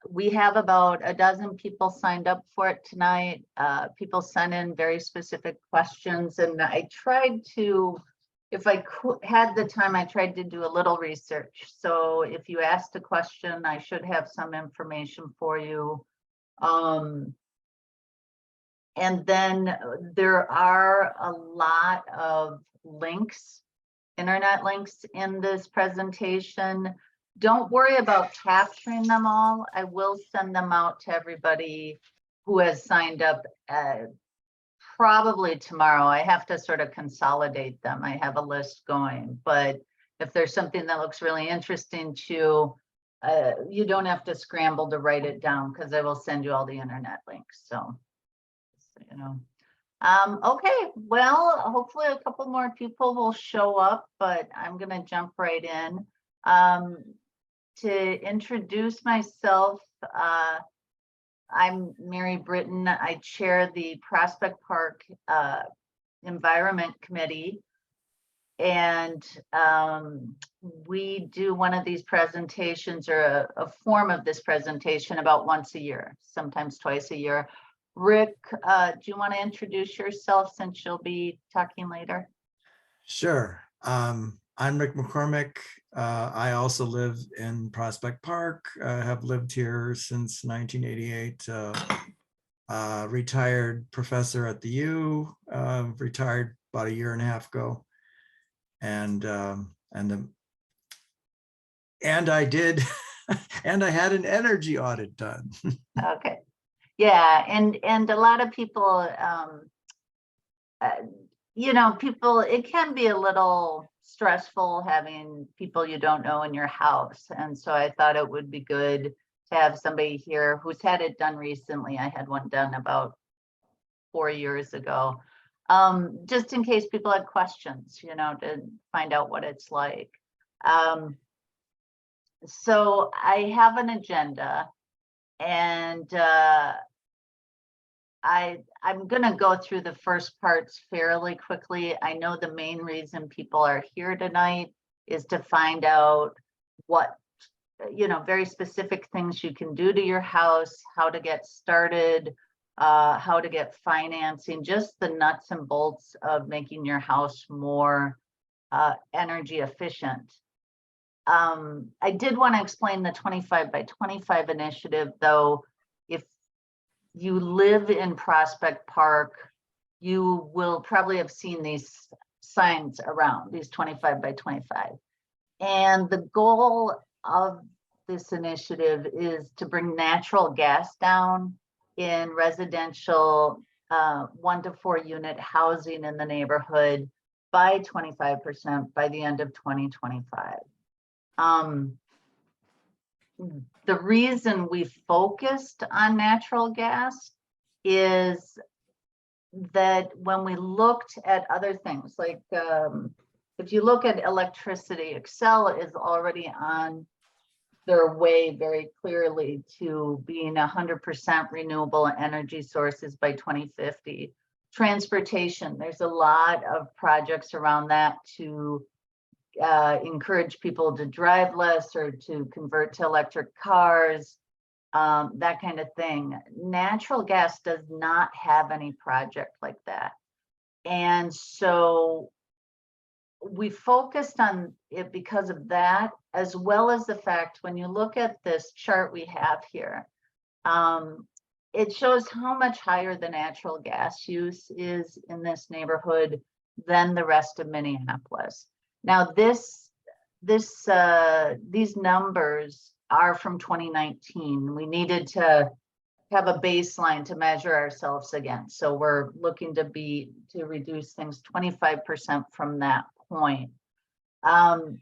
we have about a dozen people signed up for it tonight. People sent in very specific questions, and I tried to, if I had the time, I tried to do a little research. So if you asked a question, I should have some information for you. And then there are a lot of links, internet links in this presentation. Don't worry about capturing them all. I will send them out to everybody who has signed up probably tomorrow. I have to sort of consolidate them. I have a list going, but if there's something that looks really interesting to you, you don't have to scramble to write it down, because I will send you all the internet links. So, you know. Okay, well, hopefully a couple more people will show up, but I'm gonna jump right in. To introduce myself, I'm Mary Britton. I chair the Prospect Park Environment Committee. And we do one of these presentations, or a form of this presentation, about once a year, sometimes twice a year. Rick, do you want to introduce yourself, since you'll be talking later? Sure. I'm Rick McCormick. I also live in Prospect Park. I have lived here since 1988. Retired professor at the U. Retired about a year and a half ago, and I did, and I had an energy audit done. Okay, yeah, and a lot of people, you know, it can be a little stressful having people you don't know in your house. And so I thought it would be good to have somebody here who's had it done recently. I had one done about 4 years ago, just in case people had questions, you know, to find out what it's like. So I have an agenda, and I'm going to go through the first parts fairly quickly. I know the main reason people are here tonight is to find out what, you know, very specific things you can do to your house, how to get started, how to get financing, just the nuts and bolts of making your house more energy efficient. I did want to explain the 25 by 25 initiative, though. If you live in Prospect Park, you will probably have seen these signs around, these 25 by 25. And the goal of this initiative is to bring natural gas down in residential 1 to 4 unit housing in the neighborhood by 25% by the end of 2025. The reason we focused on natural gas is that when we looked at other things, like if you look at electricity, Excel is already on their way very clearly to being 100% renewable energy sources by 2050. Transportation, there's a lot of projects around that to encourage people to drive less or to convert to electric cars, that kind of thing. Natural gas does not have any project like that. And so we focused on it because of that, as well as the fact, when you look at this chart we have here, it shows how much higher the natural gas use is in this neighborhood than the rest of Minneapolis. Now, these numbers are from 2019. We needed to have a baseline to measure ourselves against. So we're looking to reduce things 25% from that point. I'm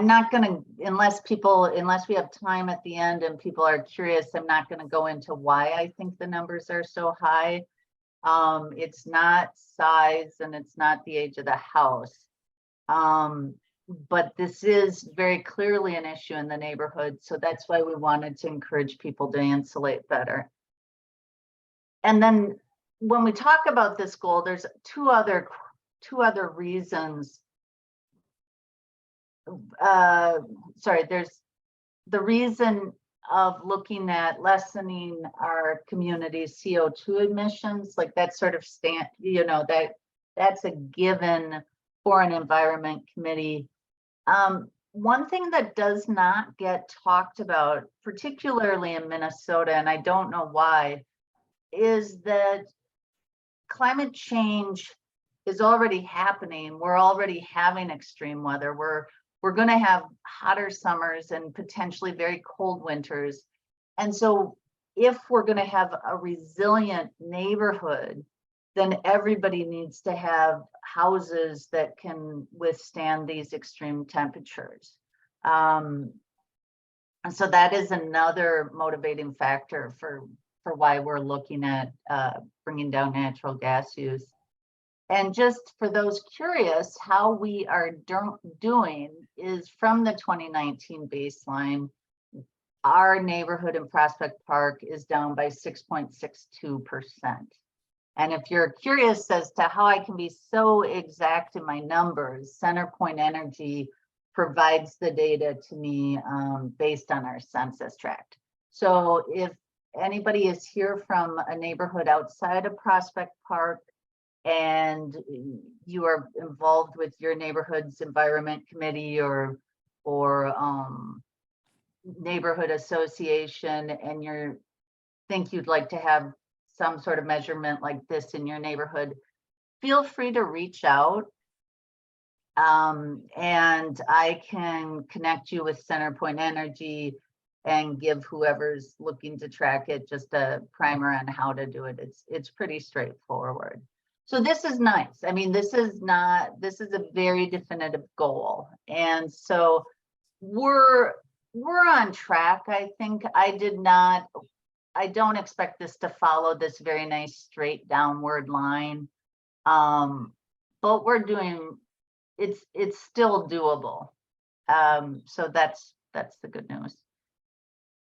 not going to, unless we have time at the end and people are curious, I'm not going to go into why I think the numbers are so high. It's not size and it's not the age of the house. But this is very clearly an issue in the neighborhood. So that's why we wanted to encourage people to insulate better. And then when we talk about this goal, there's two other reasons. There's the reason of looking at lessening our community's CO2 emissions, like that sort of that's a given for an environment committee. One thing that does not get talked about, particularly in Minnesota, and I don't know why, is that climate change is already happening. We're already having extreme weather. We're going to have hotter summers and potentially very cold winters. And so if we're going to have a resilient neighborhood, then everybody needs to have houses that can withstand these extreme temperatures. And so that is another motivating factor for why we're looking at bringing down natural gas use. And just for those curious, how we are doing is from the 2019 baseline, our neighborhood in Prospect Park is down by 6.62%. And if you're curious as to how I can be so exact in my numbers, CenterPoint Energy provides the data to me based on our census tract. So if anybody is here from a neighborhood outside of Prospect Park and you are involved with your neighborhood's environment committee or neighborhood association, and you think you'd like to have some sort of measurement like this in your neighborhood, feel free to reach out. And I can connect you with CenterPoint Energy and give whoever's looking to track it just a primer on how to do it. It's pretty straightforward. So this is nice. I mean, this is a very definitive goal. And so we're on track. I think I don't expect this to follow this very nice straight downward line. But we're doing, it's still doable. So that's the good news.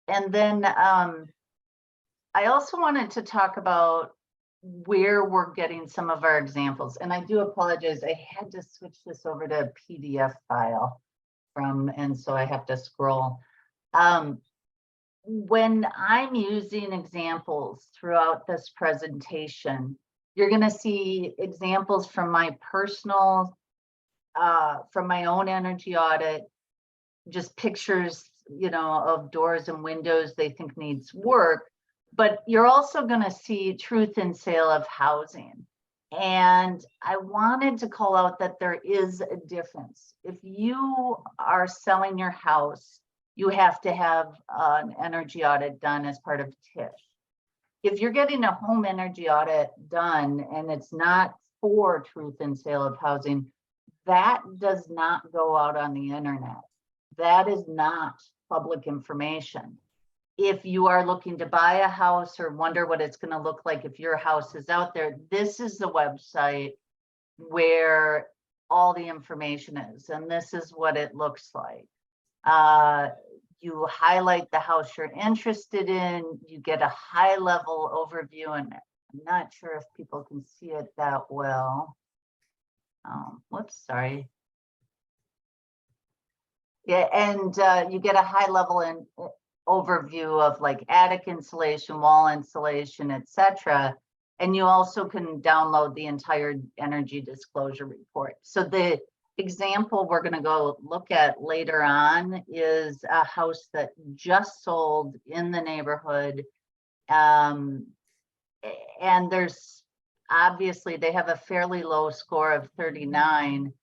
And then I also wanted to talk about where we're getting some of our examples. And I do apologize, I had to switch this over to a PDF file and so I have to scroll. When I'm using examples throughout this presentation, you're going to see examples from my personal, from my own energy audit, just pictures, of doors and windows they think needs work. But you're also going to see truth in sale of housing. And I wanted to call out that there is a difference. If you are selling your house, you have to have an energy audit done as part of TIF. If you're getting a home energy audit done and it's not for truth in sale of housing, that does not go out on the internet. That is not public information. If you are looking to buy a house or wonder what it's going to look like if your house is out there, this is the website where all the information is, and this is what it looks like. You highlight the house you're interested in, you get a high-level overview, and I'm not sure if people can see it that well. Whoops, sorry. Yeah, and you get a high-level overview of like attic insulation, wall insulation, etc. And you also can download the entire energy disclosure report. So the example we're going to go look at later on is a house that just sold in the neighborhood. And there's obviously, they have a fairly low score of 39.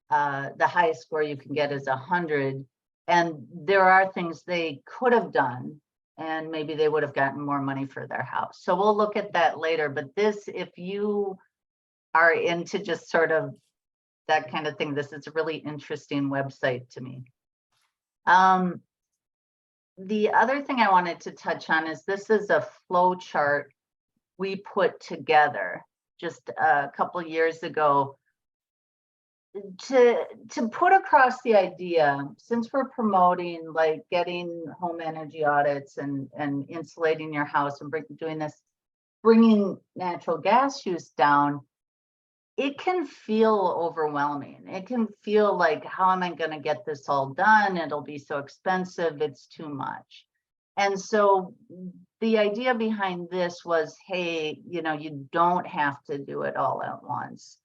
The highest score you can get is 100. And there are things they could have done, and maybe they would have gotten more money for their house. So we'll look at that later. But this, if you are into just sort of that kind of thing, this is a really interesting website to me. The other thing I wanted to touch on is this is a flow chart we put together just a couple of years ago to put across the idea, since we're promoting like getting home energy audits and insulating your house and doing this, bringing natural gas use down, it can feel overwhelming. It can feel like, how am I going to get this all done? It'll be so expensive. It's too much. And so the idea behind this was, hey, you know, you don't have to do it all at once.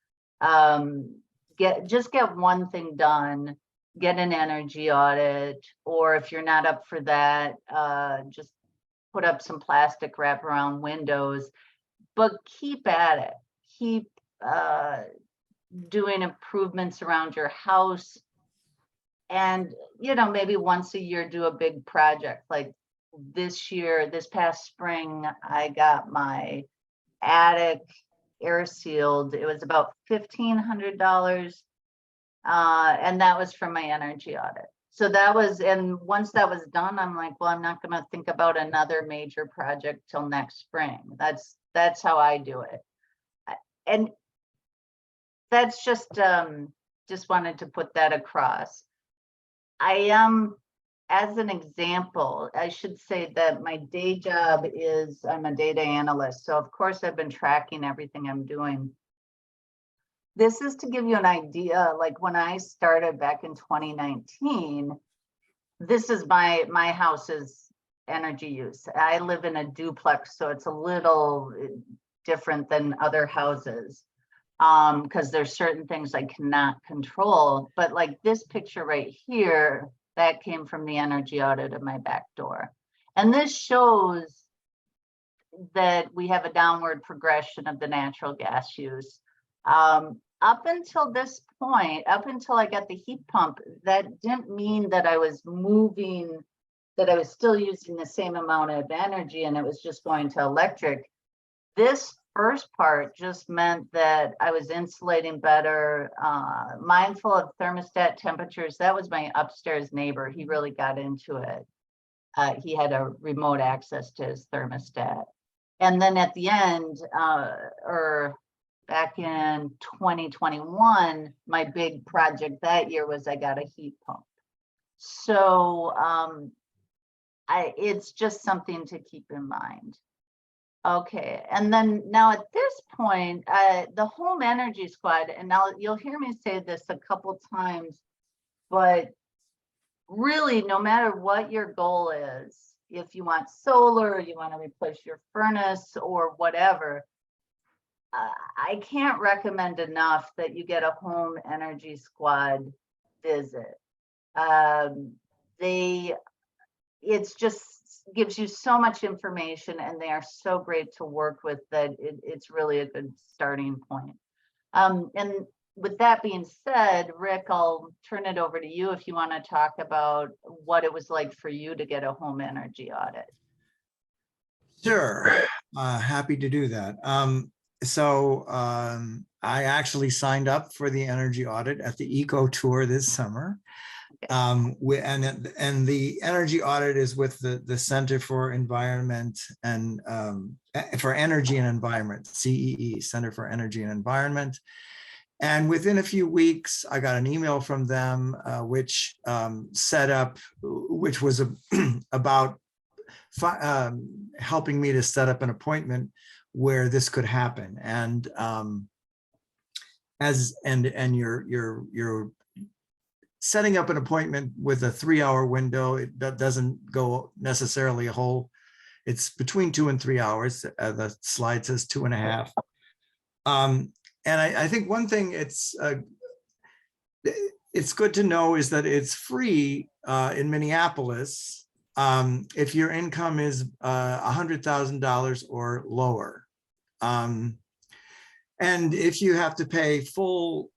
Just get one thing done, get an energy audit, or if you're not up for that, just put up some plastic wrap around windows, but keep at it. Keep doing improvements around your house, and you know, maybe once a year do a big project. Like this past spring, I got my attic air sealed. It was about $1,500, and that was from my energy audit. So that was, and once that was done, I'm like, well, I'm not going to think about another major project till next spring. That's how I do it. And that's just wanted to put that across. I am, as an example, I should say that my day job is, I'm a data analyst. So of course I've been tracking everything I'm doing. This is to give you an idea, like when I started back in 2019, this is my house's energy use. I live in a duplex, so it's a little different than other houses, because there's certain things I cannot control. But like this picture right here, that came from the energy audit of my back door. And this shows that we have a downward progression of the natural gas use. Up until this point, up until I got the heat pump, that didn't mean that I was moving, that I was still using the same amount of energy and it was just going to electric. This first part just meant that I was insulating better, mindful of thermostat temperatures. That was my upstairs neighbor. He really got into it. He had a remote access to his thermostat. And then at the end, or back in 2021, my big project that year was I got a heat pump. So it's just something to keep in mind. Okay, and then now at this point, the home energy squad, and now you'll hear me say this a couple times, but really no matter what your goal is, if you want solar, or you want to replace your furnace or whatever, I can't recommend enough that you get a home energy squad visit. It's just gives you so much information, and they are so great to work with that it's really a good starting point. And with that being said, Rick, I'll turn it over to you if you want to talk about what it was like for you to get a home energy audit. Sure, happy to do that. I actually signed up for the energy audit at the Eco Tour this summer. And the energy audit is with the Center for Environment and for Energy and Environment, CEE, Center for Energy and Environment. And within a few weeks, I got an email from them, which was about helping me to set up an appointment where this could happen. And you're setting up an appointment with a 3-hour window. That doesn't go necessarily a whole, it's between 2 and 3 hours. The slide says 2.5. And I think one thing it's good to know is that it's free in Minneapolis if your income is $100,000 or lower. And if you have to pay the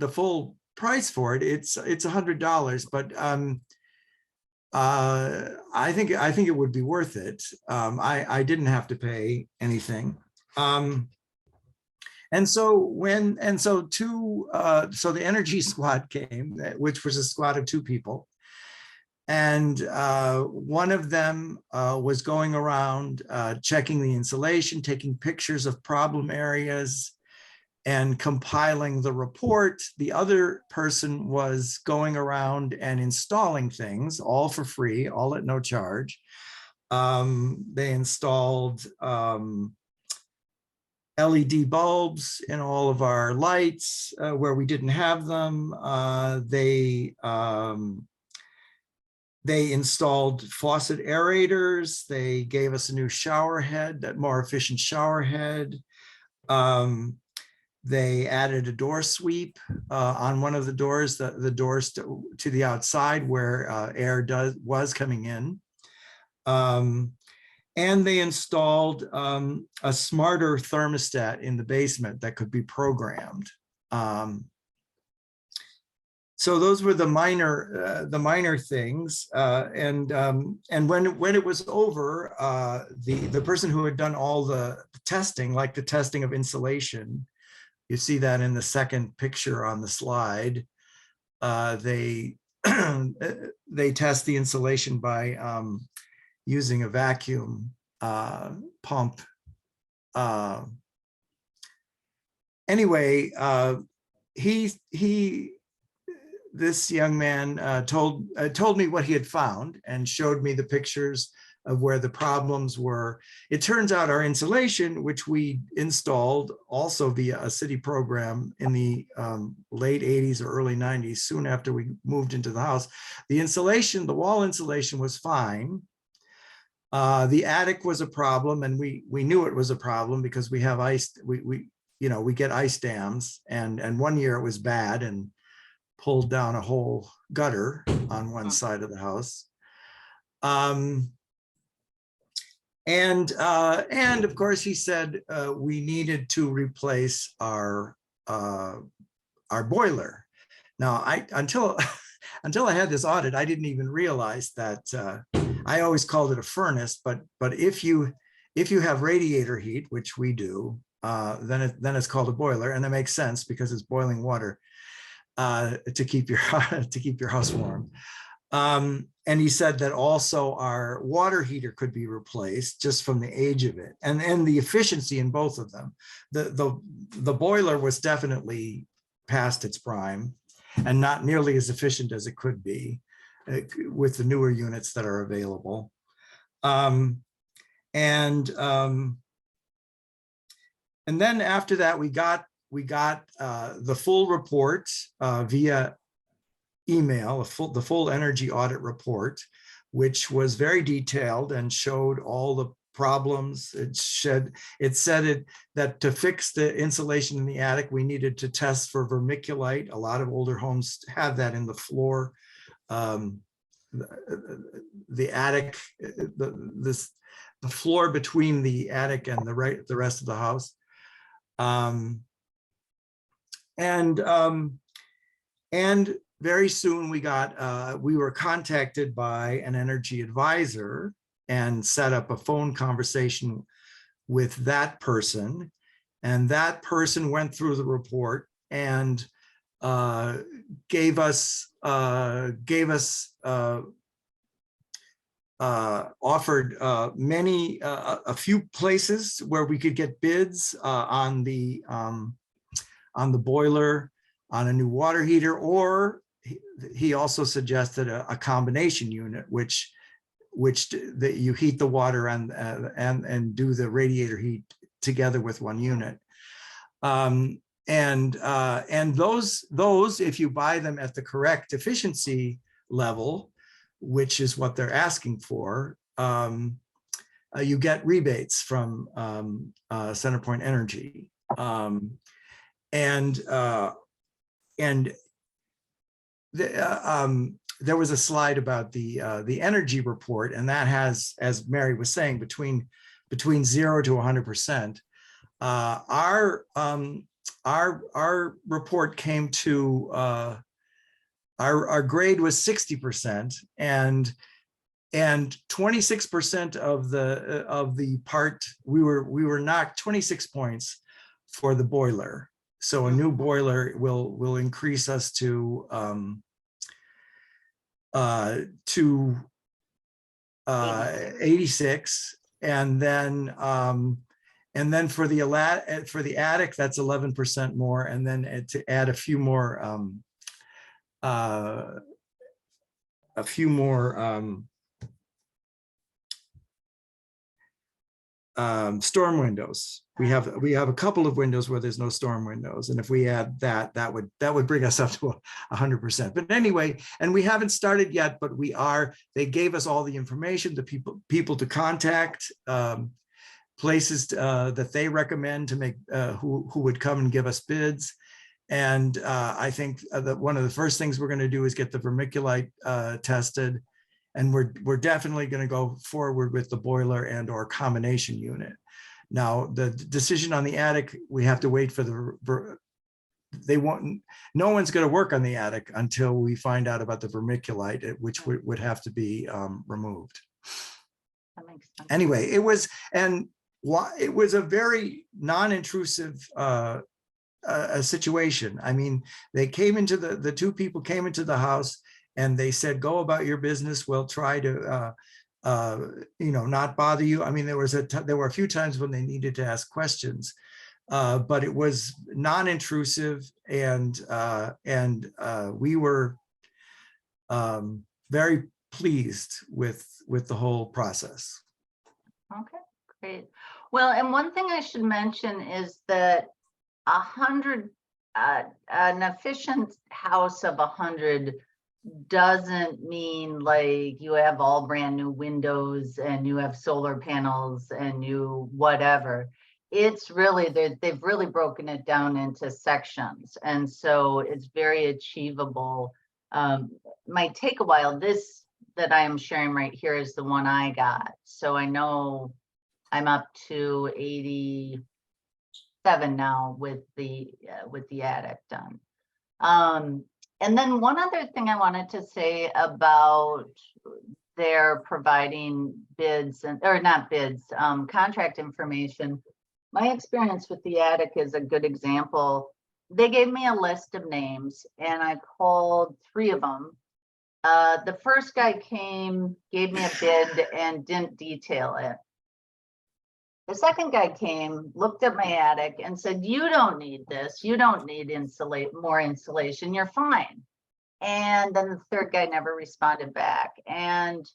full price for it, it's $100, but I think it would be worth it. I didn't have to pay anything. So the energy squad came, which was a squad of 2 people. And one of them was going around checking the insulation, taking pictures of problem areas, and compiling the report. The other person was going around and installing things, all for free, all at no charge. They installed LED bulbs in all of our lights where we didn't have them. They installed faucet aerators. They gave us a new shower head, that more efficient shower head. They added a door sweep on one of the doors, the doors to the outside where air was coming in. And they installed a smarter thermostat in the basement that could be programmed. So those were the minor things. And when it was over, the person who had done all the testing, like the testing of insulation, you see that in the second picture on the slide, they test the insulation by using a vacuum pump. Anyway, this young man told me what he had found and showed me the pictures of where the problems were. It turns out our insulation, which we installed also via a city program in the late 80s or early 90s, soon after we moved into the house, the insulation, the wall insulation was fine. The attic was a problem, and we knew it was a problem because we have ice, we get ice dams, and one year it was bad and pulled down a whole gutter on one side of the house. And of course, he said we needed to replace our boiler. Now, until I had this audit, I didn't even realize that. I always called it a furnace, but if you have radiator heat, which we do, then it's called a boiler, and that makes sense because it's boiling water to keep your house warm. And he said that also our water heater could be replaced just from the age of it, and the efficiency in both of them. The boiler was definitely past its prime and not nearly as efficient as it could be with the newer units that are available. And then after that, we got the full report via email, the full energy audit report, which was very detailed and showed all the problems. It said that to fix the insulation in the attic, we needed to test for vermiculite. A lot of older homes have that in the floor. The attic, the floor between the attic and the rest of the house. And very soon we were contacted by an energy advisor and set up a phone conversation with that person. And that person went through the report and offered a few places where we could get bids on the boiler, on a new water heater, or he also suggested a combination unit, which you heat the water and do the radiator heat together with one unit. And those, if you buy them at the correct efficiency level, which is what they're asking for, you get rebates from CenterPoint Energy. There was a slide about the energy report, and that has, as Mary was saying, between 0 to 100%. Our report came to our grade was 60%, and 26% of the part we were knocked 26 points for the boiler. So a new boiler will increase us to 86, and then for the attic, that's 11% more, and then to add a few more storm windows. We have a couple of windows where there's no storm windows, and if we add that, that would bring us up to 100%. But anyway, and we haven't started yet, but we are. They gave us all the information, the people to contact, places that they recommend to make who would come and give us bids. And I think that one of the first things we're going to do is get the vermiculite tested. And we're definitely going to go forward with the boiler and or combination unit. Now, the decision on the attic, we have to wait for no one's going to work on the attic until we find out about the vermiculite, which would have to be removed. That makes sense. Anyway, it was a very non-intrusive a situation. I mean, they came into the two people came into the house and they said, go about your business. We'll try to, not bother you. I mean, there were a few times when they needed to ask questions, but it was non-intrusive, and we were very pleased with the whole process. Okay, great. Well, and one thing I should mention is that an efficient house of 100 doesn't mean like you have all brand new windows and you have solar panels and you whatever. It's really, they've really broken it down into sections. And so it's very achievable. Might take a while. This that I am sharing right here is the one I got. So I know I'm up to 87 now with the attic done. And then one other thing I wanted to say about their providing bids or not bids, contract information. My experience with the attic is a good example. They gave me a list of names and I called 3 of them. The first guy came, gave me a bid and didn't detail it. The second guy came, looked at my attic and said, you don't need this. You don't need more insulation. You're fine. And then the third guy never responded back. And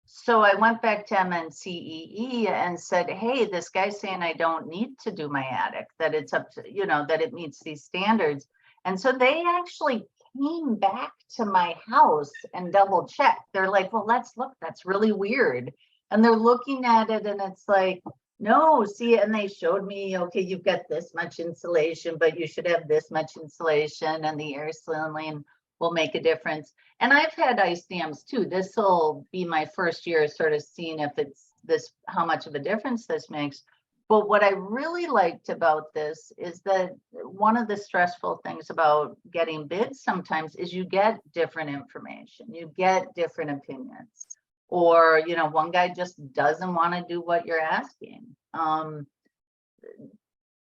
so I went back to MNCEE and said, hey, this guy's saying I don't need to do my attic, that it's up to, that it meets these standards. And so they actually came back to my house and double checked. They're like, well, let's look, that's really weird. And they're looking at it and it's like, no, see, and they showed me, okay, you've got this much insulation, but you should have this much insulation and the air sealing will make a difference. And I've had ice dams too. This will be my first year sort of seeing if it's this, how much of a difference this makes. But what I really liked about this is that one of the stressful things about getting bids sometimes is you get different information, you get different opinions. Or, one guy just doesn't want to do what you're asking.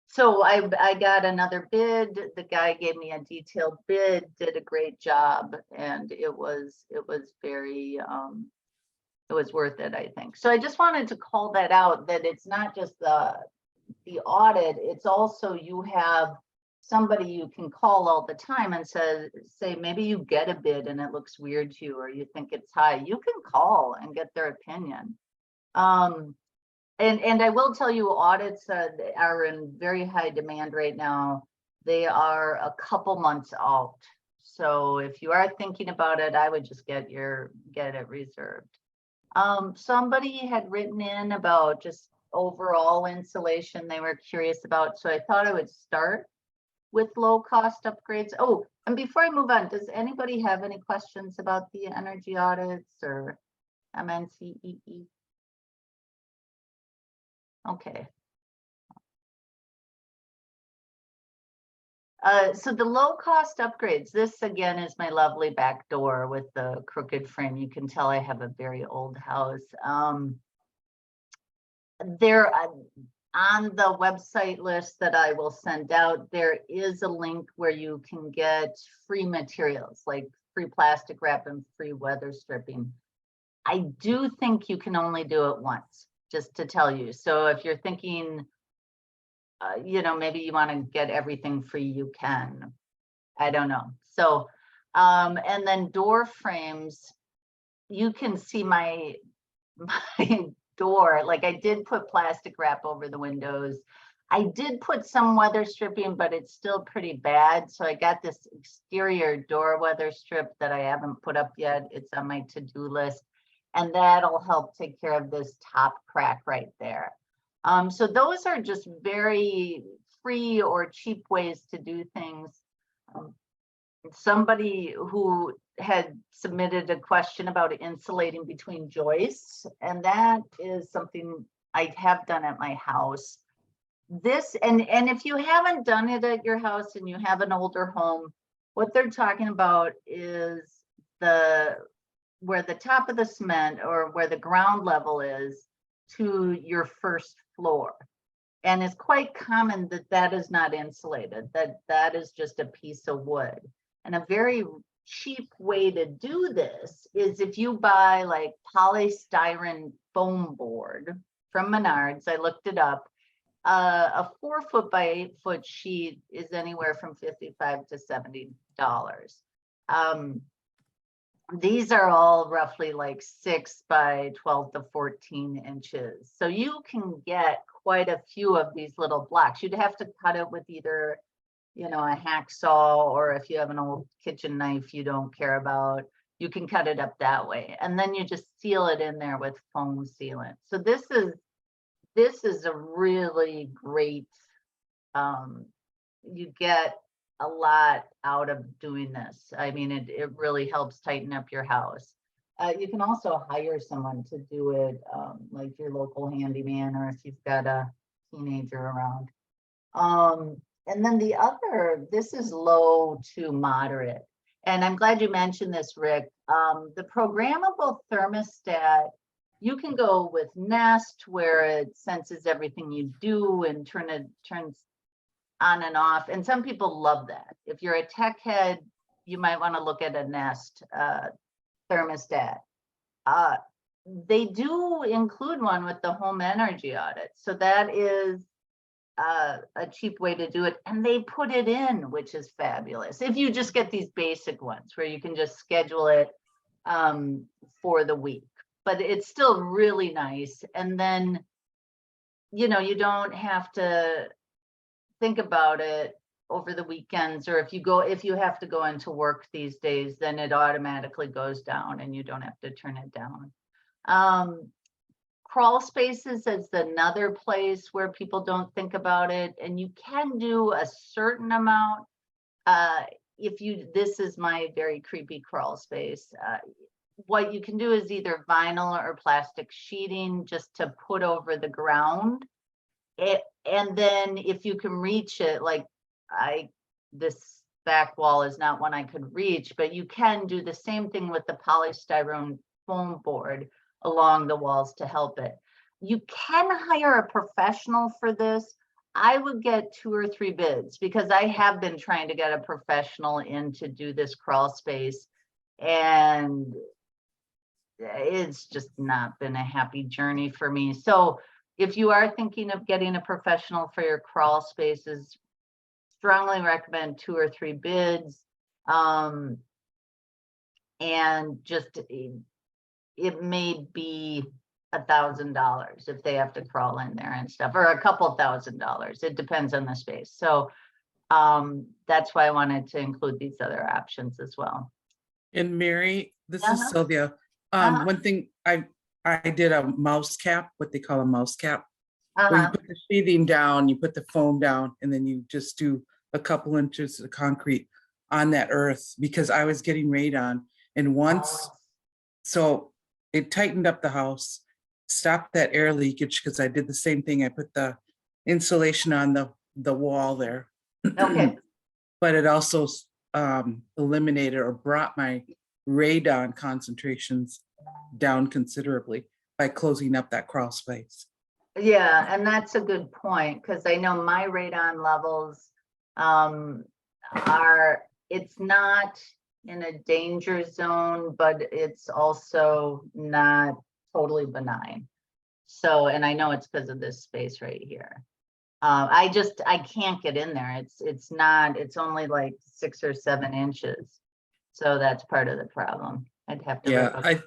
So I got another bid. The guy gave me a detailed bid, did a great job, and it was very, it was worth it, I think. So I just wanted to call that out, that it's not just the audit, it's also you have somebody you can call all the time and say maybe you get a bid and it looks weird to you or you think it's high. You can call and get their opinion. And I will tell you, audits are in very high demand right now. They are a couple months out. So if you are thinking about it, I would just get it reserved. Somebody had written in about just overall insulation they were curious about. So I thought I would start with low cost upgrades. Oh, and before I move on, does anybody have any questions about the energy audits or MNCEE? Okay. So the low cost upgrades, this again is my lovely back door with the crooked frame. You can tell I have a very old house. There on the website list that I will send out, there is a link where you can get free materials like free plastic wrap and free weather stripping. I do think you can only do it once, just to tell you. So if you're thinking, maybe you want to get everything free, you can. I don't know. So, and then door frames, you can see my door, like I did put plastic wrap over the windows. I did put some weather stripping, but it's still pretty bad. So I got this exterior door weather strip that I haven't put up yet. It's on my to-do list. And that'll help take care of this top crack right there. So those are just very free or cheap ways to do things. Somebody who had submitted a question about insulating between joists, and that is something I have done at my house. This, and if you haven't done it at your house and you have an older home, what they're talking about is where the top of the cement or where the ground level is to your first floor. And it's quite common that that is not insulated, that is just a piece of wood. And a very cheap way to do this is if you buy like polystyrene foam board from Menards. I looked it up. A 4 foot by 8 foot sheet is anywhere from $55 to $70. These are all roughly like 6 by 12 to 14 inches. So you can get quite a few of these little blocks. You'd have to cut it with either, you know, a hacksaw, or if you have an old kitchen knife you don't care about, you can cut it up that way. And then you just seal it in there with foam sealant. So this is a really great, you get a lot out of doing this. I mean, it really helps tighten up your house. You can also hire someone to do it, like your local handyman, or if you've got a teenager around. And then the other, this is low to moderate. And I'm glad you mentioned this, Rick. The programmable thermostat, you can go with Nest, where it senses everything you do and turns on and off. And some people love that. If you're a tech head, you might want to look at a Nest thermostat. They do include one with the home energy audit. So that is a cheap way to do it. And they put it in, which is fabulous. If you just get these basic ones where you can just schedule it for the week. But it's still really nice. And then, you know, you don't have to think about it over the weekends, or if you have to go into work these days, then it automatically goes down and you don't have to turn it down. Crawl spaces is another place where people don't think about it, and you can do a certain amount. This is my very creepy crawl space. What you can do is either vinyl or plastic sheeting just to put over the ground. And then if you can reach it, like this back wall is not one I could reach, but you can do the same thing with the polystyrene foam board along the walls to help it. You can hire a professional for this. I would get 2 or 3 bids, because I have been trying to get a professional in to do this crawl space, and it's just not been a happy journey for me. So if you are thinking of getting a professional for your crawl spaces, strongly recommend 2 or 3 bids. And just, it may be $1,000 if they have to crawl in there and stuff, or a couple $1,000. It depends on the space. So that's why I wanted to include these other options as well. And Mary, this is Sylvia. One thing I did a mouse cap, what they call a mouse cap, where you put the sheathing down, you put the foam down, and then you just do a couple inches of concrete on that earth, because I was getting radon. And once, so it tightened up the house, stopped that air leakage, because I did the same thing. I put the insulation on the wall there. Okay. But it also eliminated or brought my radon concentrations down considerably by closing up that crawl space. Yeah, and that's a good point, because I know my radon levels it's not in a danger zone, but it's also not totally benign. So, and I know it's because of this space right here. I can't get in there. It's only like 6 or 7 inches. So that's part of the problem. I'd have to. Yeah,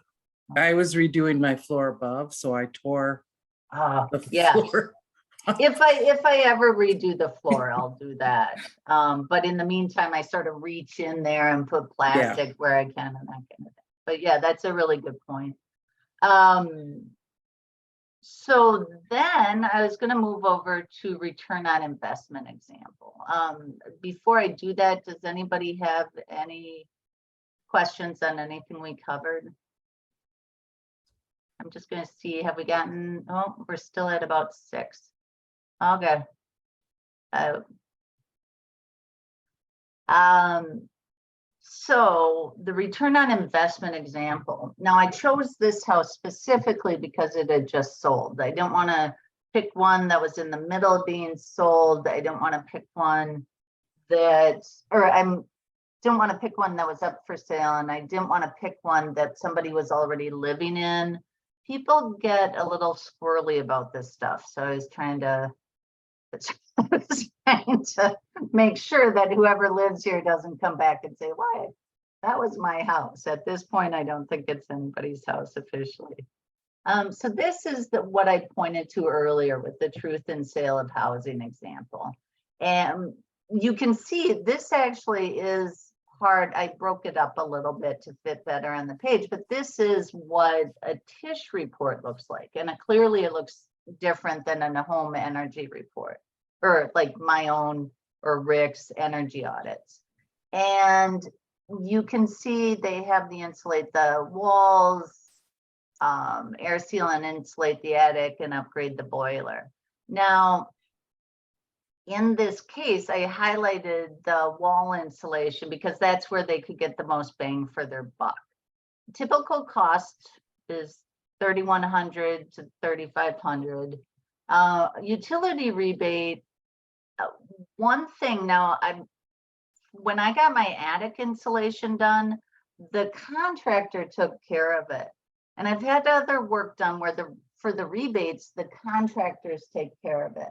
I was redoing my floor above, so I tore the Yeah. floor. If I ever redo the floor, I'll do that. But in the meantime, I sort of reach in there and put plastic where I can and that kind of thing. But yeah, that's a really good point. So then I was going to move over to return on investment example. Before I do that, does anybody have any questions on anything we covered? I'm just going to see, have we gotten, oh, we're still at about 6. Okay. So the return on investment example. Now I chose this house specifically because it had just sold. I didn't want to pick one that was in the middle of being sold. I didn't want to pick one that, or I didn't want to pick one that was up for sale, and I didn't want to pick one that somebody was already living in. People get a little squirrely about this stuff, so I was trying to make sure that whoever lives here doesn't come back and say, why, that was my house. At this point, I don't think it's anybody's house officially. So this is what I pointed to earlier with the truth in sale of housing example. And you can see this actually is hard. I broke it up a little bit to fit better on the page, but this is what a TISH report looks like. And clearly it looks different than a home energy report, or like my own or Rick's energy audits. And you can see they have the insulate the walls, air seal and insulate the attic, and upgrade the boiler. Now, in this case, I highlighted the wall insulation because that's where they could get the most bang for their buck. Typical cost is $3,100 to $3,500. Utility rebate. One thing now, when I got my attic insulation done, the contractor took care of it. And I've had other work done where for the rebates, the contractors take care of it,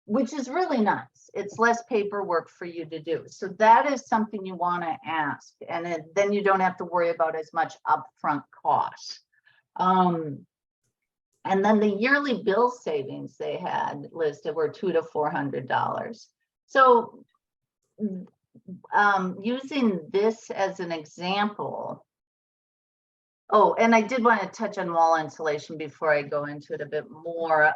which is really nice. It's less paperwork for you to do. So that is something you want to ask. And then you don't have to worry about as much upfront cost. And then the yearly bill savings they had listed were $200 to $400. So using this as an example. Oh, and I did want to touch on wall insulation before I go into it a bit more.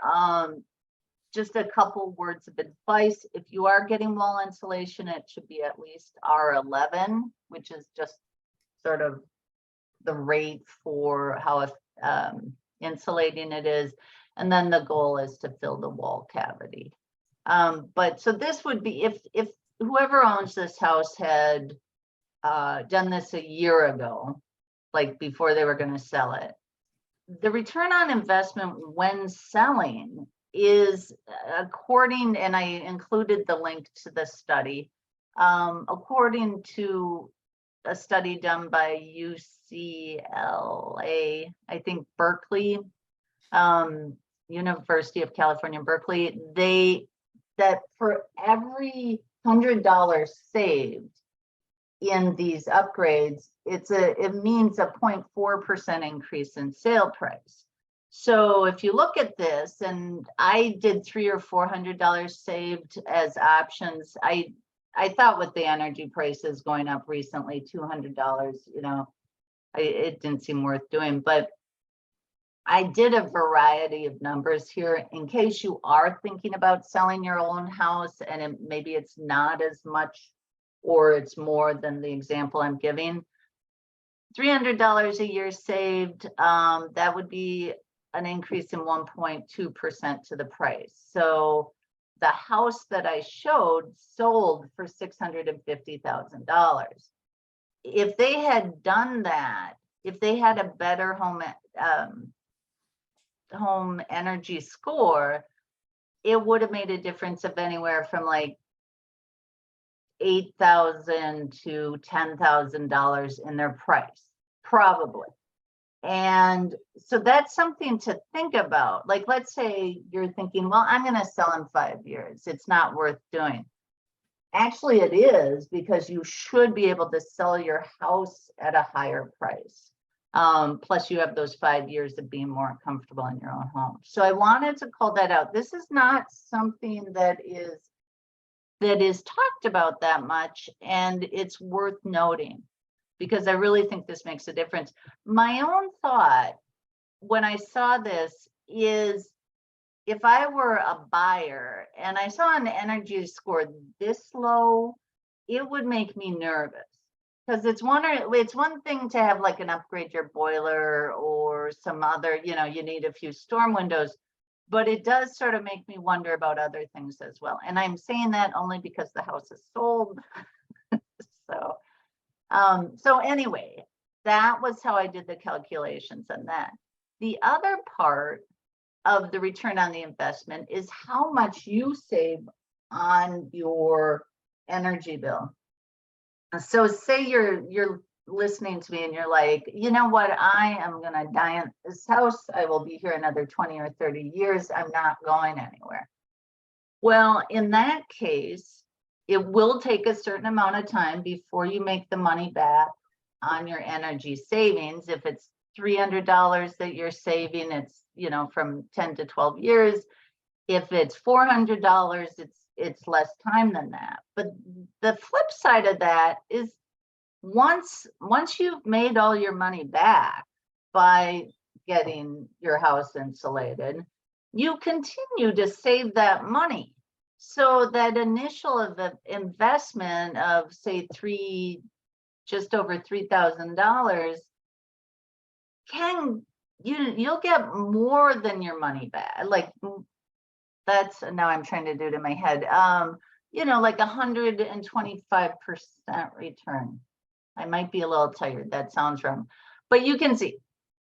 Just a couple words of advice. If you are getting wall insulation, it should be at least R11, which is just sort of the rate for how insulating it is. And then the goal is to fill the wall cavity. But so this would be if whoever owns this house had done this a year ago, like before they were going to sell it, the return on investment when selling is according, and I included the link to the study, according to a study done by UCLA, I think Berkeley, University of California, Berkeley, that for every $100 saved in these upgrades, it means a 0.4% increase in sale price. So if you look at this, and I did $300 or $400 saved as options, I thought with the energy prices going up recently, $200, it didn't seem worth doing, but I did a variety of numbers here in case you are thinking about selling your own house and maybe it's not as much or it's more than the example I'm giving. $300 a year saved, that would be an increase in 1.2% to the price. So the house that I showed sold for $650,000. If they had done that, if they had a better home energy score, it would have made a difference of anywhere from like $8,000 to $10,000 in their price, probably. And so that's something to think about. Like, let's say you're thinking, well, I'm going to sell in 5 years. It's not worth doing. Actually, it is, because you should be able to sell your house at a higher price. Plus you have those 5 years of being more comfortable in your own home. So I wanted to call that out. This is not something that is talked about that much, and it's worth noting because I really think this makes a difference. My own thought when I saw this is, if I were a buyer and I saw an energy score this low, it would make me nervous. Because it's one thing to have like an upgrade your boiler or some other, you need a few storm windows, but it does sort of make me wonder about other things as well. And I'm saying that only because the house is sold. So anyway, that was how I did the calculations on that. The other part of the return on the investment is how much you save on your energy bill. So say you're listening to me and you're like, you know what, I am going to die in this house. I will be here another 20 or 30 years. I'm not going anywhere. Well, in that case, it will take a certain amount of time before you make the money back on your energy savings. If it's $300 that you're saving, it's, from 10 to 12 years. If it's $400, it's less time than that. But the flip side of that is once you've made all your money back by getting your house insulated, you continue to save that money. So that initial investment of say just over $3,000 you'll get more than your money back. Like that's, now I'm trying to do it in my head, like 125% return. I might be a little tired, that sounds wrong, but you can see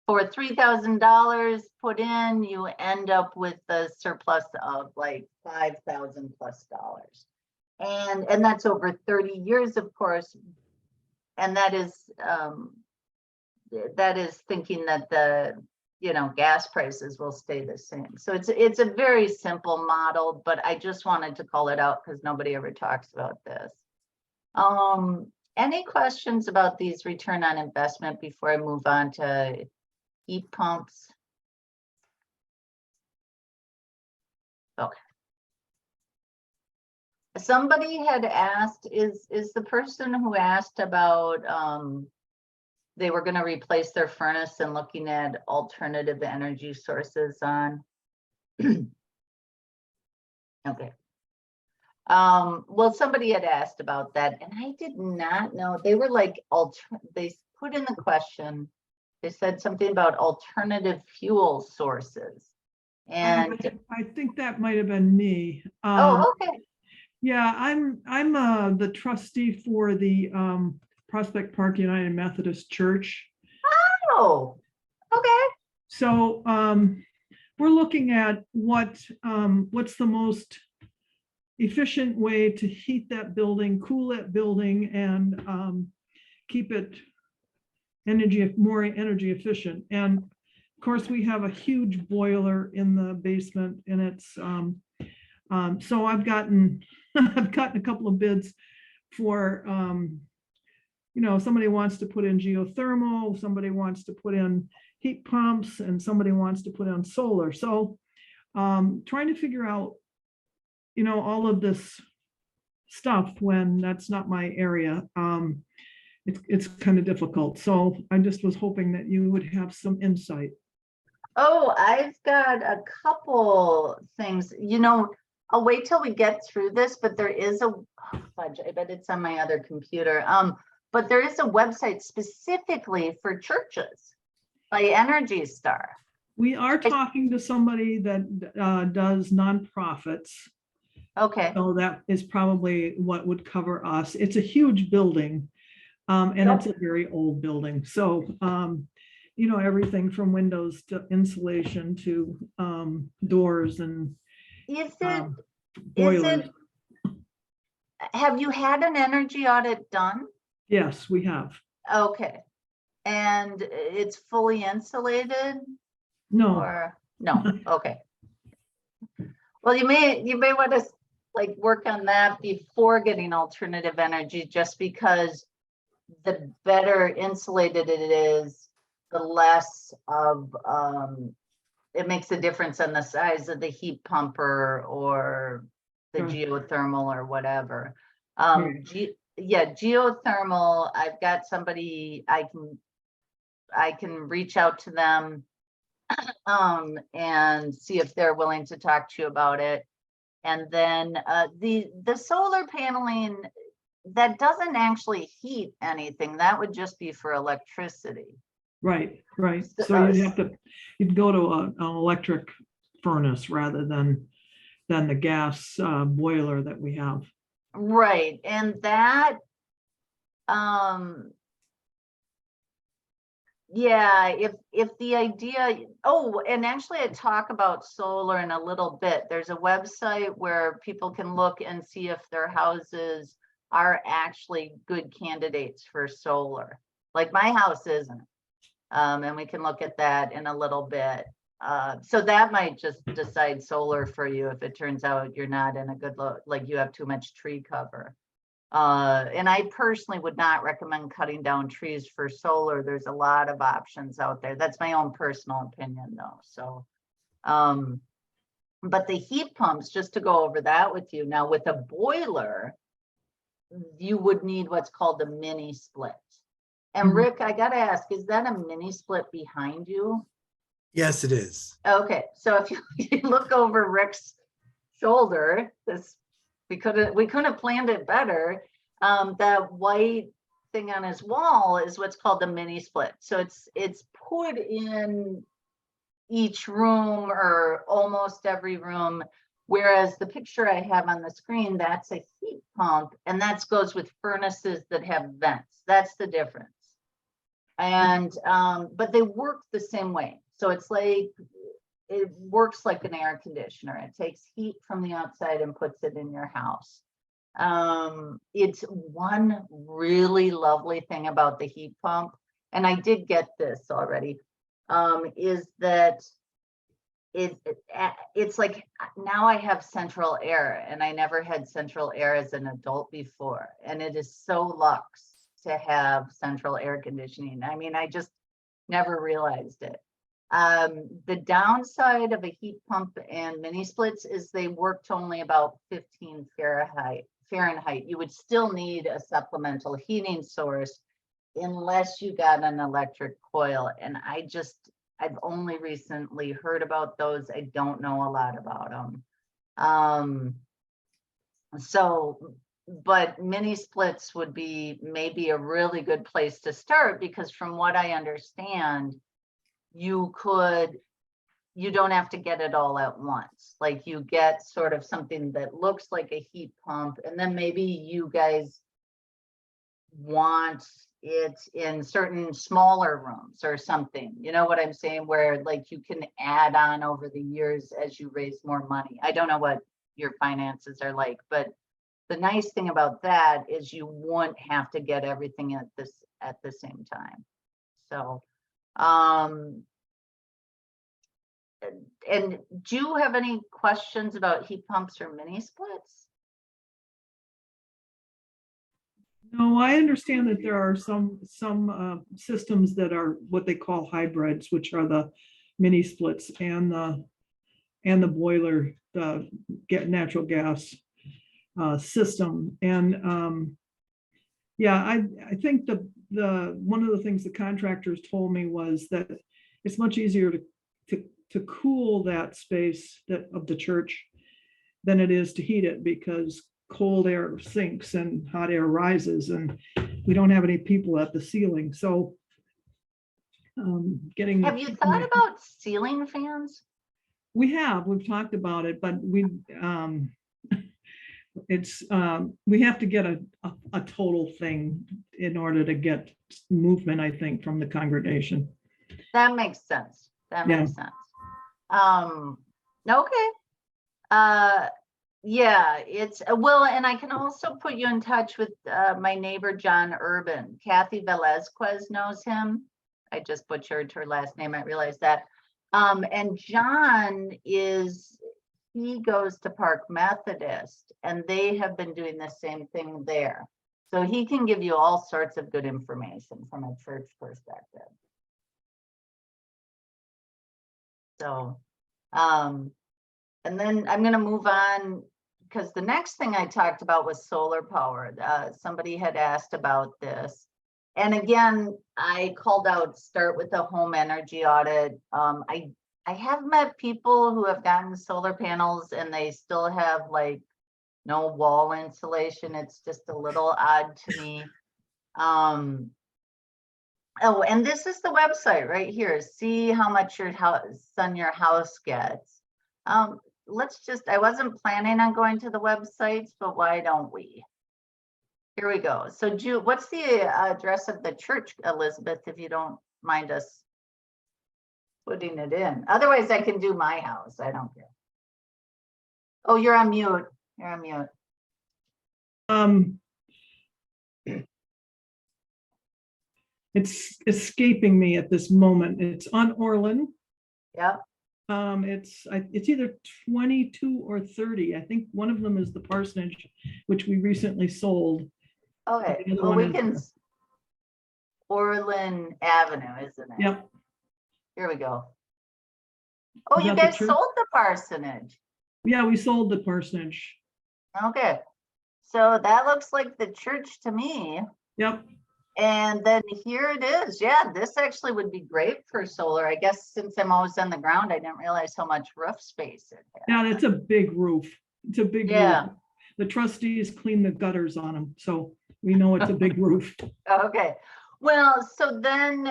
for $3,000 put in, you end up with a surplus of like $5,000 plus. And that's over 30 years, of course. And that is thinking that the gas prices will stay the same. So it's a very simple model, but I just wanted to call it out because nobody ever talks about this. Any questions about these return on investment before I move on to heat pumps? Okay. Somebody had asked, is the person who asked about they were going to replace their furnace and looking at alternative energy sources on? Okay. Well, somebody had asked about that and I did not know. They were like, they put in the question, they said something about alternative fuel sources. And I think that might have been me. oh, okay. Yeah, I'm the trustee for the Prospect Park United Methodist Church. Oh, okay. So we're looking at what's the most efficient way to heat that building, cool that building, and keep it more energy efficient. And of course, we have a huge boiler in the basement, and it's so I've gotten a couple of bids for somebody wants to put in geothermal, somebody wants to put in heat pumps, and somebody wants to put in solar. So trying to figure out all of this stuff when that's not my area, it's kind of difficult. So I just was hoping that you would have some insight. Oh, I've got a couple things, I'll wait till we get through this, but there is I bet it's on my other computer. But there is a website specifically for churches by Energy Star. We are talking to somebody that does nonprofits. Okay. So that is probably what would cover us. It's a huge building, and it's a very old building. So, everything from windows to insulation to doors and boilers. Have you had an energy audit done? Yes, we have. Okay. And it's fully insulated? No. Or no? Okay. Well, you may want to work on that before getting alternative energy, just because the better insulated it is, the less of, it makes a difference on the size of the heat pumper or the Right. geothermal or whatever. Right. Yeah, geothermal, I've got somebody, I can reach out to them and see if they're willing to talk to you about it. And then the solar paneling, that doesn't actually heat anything. That would just be for electricity. Right, right. So, So you'd go to an electric furnace rather than the gas boiler that we have. right. And that, yeah, if the idea, oh, and actually I talk about solar in a little bit. There's a website where people can look and see if their houses are actually good candidates for solar. Like my house isn't. And we can look at that in a little bit. So that might just decide solar for you if it turns out you're not in a good, like you have too much tree cover. And I personally would not recommend cutting down trees for solar. There's a lot of options out there. That's my own personal opinion though. So, but the heat pumps, just to go over that with you now, with a boiler, you would need what's called a mini split. And Rick, I gotta ask, is that a mini split behind you? Yes, it is. Okay, so if you look over Rick's shoulder, we couldn't have planned it better. That white thing on his wall is what's called the mini split. So it's put in each room or almost every room. Whereas the picture I have on the screen, that's a heat pump, and that goes with furnaces that have vents. That's the difference. And but they work the same way. So it's like, it works like an air conditioner. It takes heat from the outside and puts it in your house. It's one really lovely thing about the heat pump, and I did get this already, is that it's like, now I have central air, and I never had central air as an adult before, and it is so luxe to have central air conditioning. I mean, I just never realized it. The downside of a heat pump and mini splits is they work to only about 15 Fahrenheit. You would still need a supplemental heating source unless you got an electric coil. And I've only recently heard about those. I don't know a lot about them. But mini splits would be maybe a really good place to start, because from what I understand, you don't have to get it all at once. Like you get sort of something that looks like a heat pump, and then maybe you guys want it in certain smaller rooms or something. You know what I'm saying? Where like you can add on over the years as you raise more money. I don't know what your finances are like, but the nice thing about that is you won't have to get everything at the same time. So, and do you have any questions about heat pumps or mini splits? No, I understand that there are some systems that are what they call hybrids, which are the mini splits and the boiler, get natural gas system. And yeah, I think the one of the things the contractors told me was that it's much easier to cool that space of the church than it is to heat it, because cold air sinks and hot air rises, and we don't have any people at the ceiling. So have you thought about ceiling fans? We've talked about it, but we have to get a total thing in order to get movement, I think, from the congregation. That makes sense. Makes sense. Okay. Yeah, it's well, and I can also put you in touch with my neighbor John Urban. Kathy Velazquez knows him. I just butchered her last name, I realized that. And John he goes to Park Methodist, and they have been doing the same thing there. So he can give you all sorts of good information from a church perspective. So, and then I'm going to move on because the next thing I talked about was solar power. Somebody had asked about this. And again, I called out, start with the home energy audit. I have met people who have gotten solar panels and they still have like no wall insulation. It's just a little odd to me. Oh, and this is the website right here. See how much your sun your house gets. Let's just, I wasn't planning on going to the websites, but why don't we? Here we go. So what's the address of the church, Elizabeth, if you don't mind us putting it in? Otherwise, I can do my house. I don't care. Oh, you're on mute. You're on mute. It's escaping me at this moment. It's on Orland. Yeah. It's either 22 or 30. I think one of them is the parsonage, which we recently sold. Okay. The other Well, one we is- can. Orland Avenue, isn't it? Yep. Here we go. Oh, Is you that the guys church? sold the parsonage. Yeah, we sold the parsonage. Okay. So that looks like the church to me. Yep. And then here it is. Yeah, this actually would be great for solar. I guess since I'm always on the ground, I didn't realize how much roof space it had. Yeah, that's a big roof. It's a big Yeah. roof. The trustees clean the gutters on them, so we know it's a big roof. Okay. Well, so then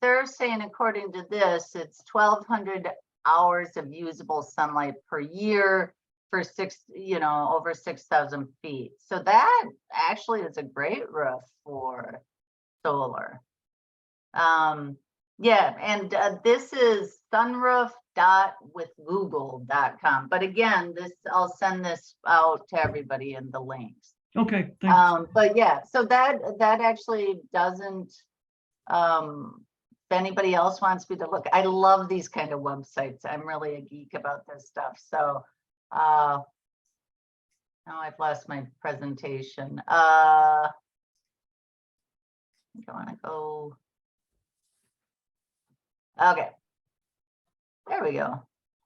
they're saying, according to this, it's 1,200 hours of usable sunlight per year for over 6,000 feet. So that actually is a great roof for solar. Yeah, and this is sunroof.withgoogle.com. But again, I'll send this out to everybody in the links. Okay, thanks. But yeah, so that actually doesn't, if anybody else wants me to look, I love these kind of websites. I'm really a geek about this stuff. So now I've lost my presentation. I want to go. Okay, there we go.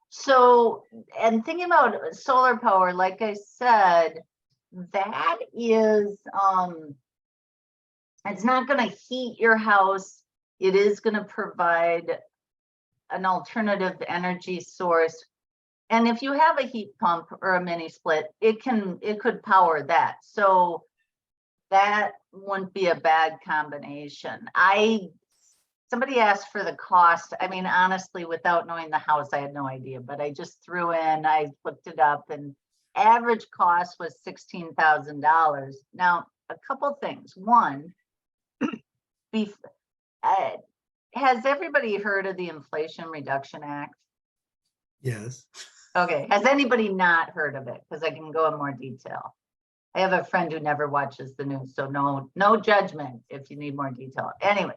So, and thinking about solar power, like I said, that is, it's not going to heat your house. It is going to provide an alternative energy source. And if you have a heat pump or a mini split, it could power that. So that wouldn't be a bad combination. Somebody asked for the cost. I mean, honestly, without knowing the house, I had no idea, but I just threw in, I looked it up, and average cost was $16,000. Now, a couple things. One, has everybody heard of the Inflation Reduction Act? Yes. Okay, has anybody not heard of it? Because I can go in more detail. I have a friend who never watches the news, so no judgment if you need more detail. Anyway,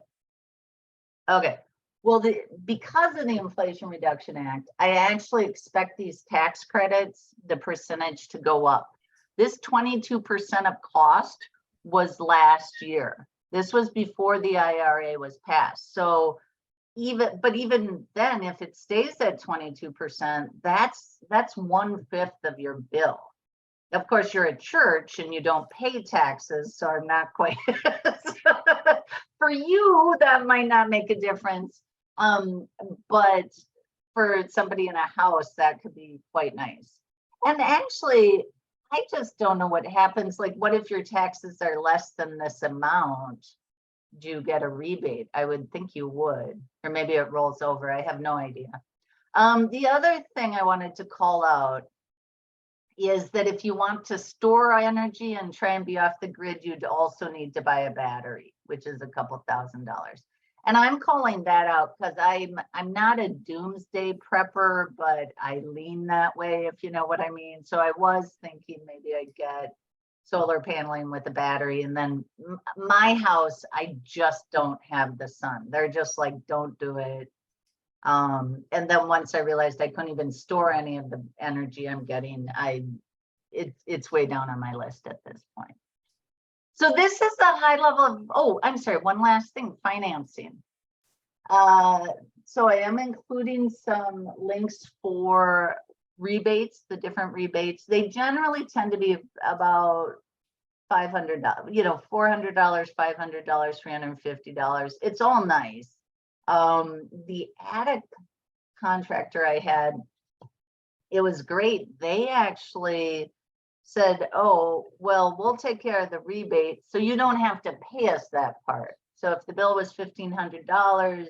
okay. Well, because of the Inflation Reduction Act, I actually expect these tax credits, the percentage, to go up. This 22% of cost was last year. This was before the IRA was passed. So even then, if it stays at 22%, that's 1/5 of your bill. Of course, you're a church and you don't pay taxes, so I'm not quite. For you, that might not make a difference. But for somebody in a house, that could be quite nice. And actually, I just don't know what happens. Like, what if your taxes are less than this amount? Do you get a rebate? I would think you would, or maybe it rolls over. I have no idea. The other thing I wanted to call out is that if you want to store energy and try and be off the grid, you'd also need to buy a battery, which is a couple $1,000s. And I'm calling that out because I'm not a doomsday prepper, but I lean that way, if you know what I mean. So I was thinking maybe I'd get solar paneling with a battery. And then my house, I just don't have the sun. They're just like, don't do it. And then once I realized I couldn't even store any of the energy I'm getting, it's way down on my list at this point. So this is the high level of, oh, I'm sorry, one last thing, financing. So I am including some links for rebates, the different rebates. They generally tend to be about $500, $400, $500, $350. It's all nice. The attic contractor I had, it was great. They actually said, oh, well, we'll take care of the rebate, so you don't have to pay us that part. So if the bill was $1,500,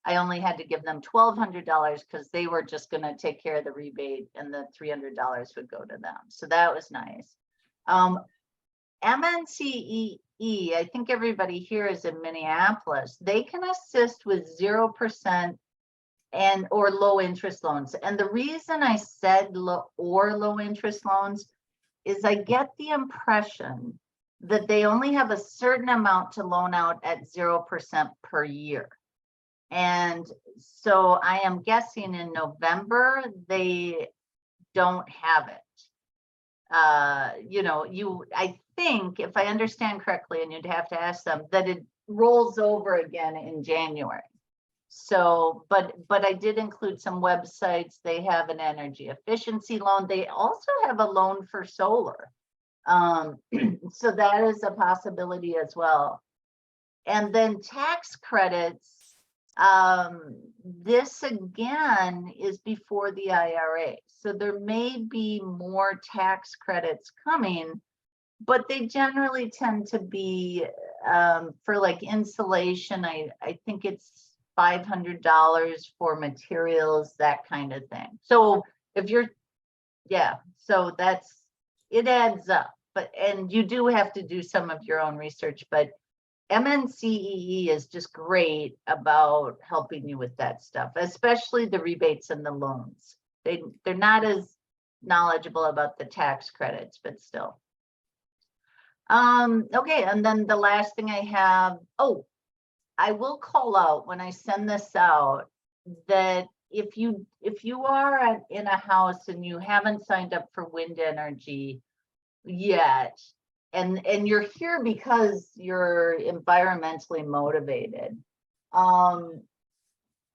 I only had to give them $1,200 because they were just going to take care of the rebate, and the $300 would go to them. So that was nice. MNCEE, I think everybody here is in Minneapolis. They can assist with 0% or low interest loans. And the reason I said low interest loans is I get the impression that they only have a certain amount to loan out at 0% per year. And so I am guessing in November, they don't have it. I think, if I understand correctly, and you'd have to ask them, that it rolls over again in January. So, but I did include some websites. They have an energy efficiency loan. They also have a loan for solar. So that is a possibility as well. And then tax credits. This again is before the IRA. So there may be more tax credits coming, but they generally tend to be for like insulation. I think it's $500 for materials, that kind of thing. So if you're, so it adds up, and you do have to do some of your own research, but MNCEE is just great about helping you with that stuff, especially the rebates and the loans. They're not as knowledgeable about the tax credits, but still. Okay, and then the last thing I have, I will call out when I send this out that if you are in a house and you haven't signed up for wind energy yet, and you're here because you're environmentally motivated,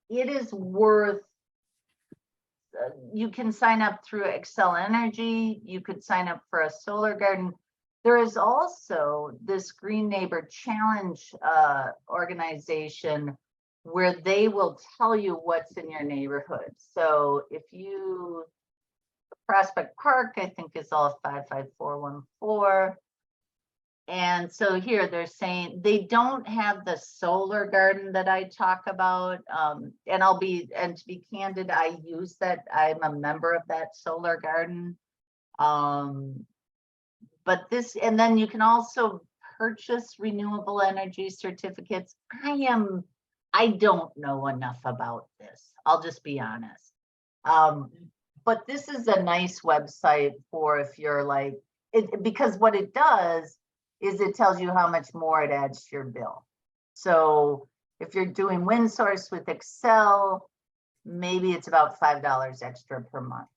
it is worth, you can sign up through Excel Energy, you could sign up for a solar garden. There is also this Green Neighbor Challenge organization where they will tell you what's in your neighborhood. So if you, Prospect Park, I think is all 55414. And so here they're saying they don't have the solar garden that I talk about. And to be candid, I use that. I'm a member of that solar garden. But this, and then you can also purchase renewable energy certificates. I don't know enough about this. I'll just be honest. But this is a nice website for if you're like, because what it does is it tells you how much more it adds to your bill. So if you're doing wind source with Excel, maybe it's about $5 extra per month.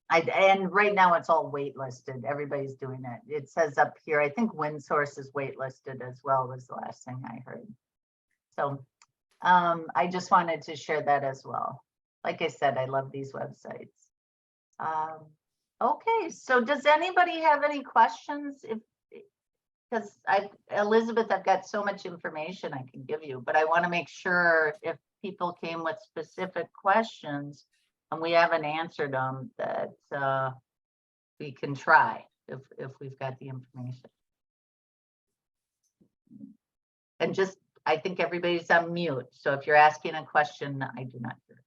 And right now it's all waitlisted. Everybody's doing it. It says up here, I think wind source is waitlisted as well, was the last thing I heard. So I just wanted to share that as well. Like I said, I love these websites. Okay, so does anybody have any questions? Because Elizabeth, I've got so much information I can give you, but I want to make sure if people came with specific questions and we haven't answered them, that we can try if we've got the information. And just, I think everybody's on mute. So if you're asking a question, I do not hear.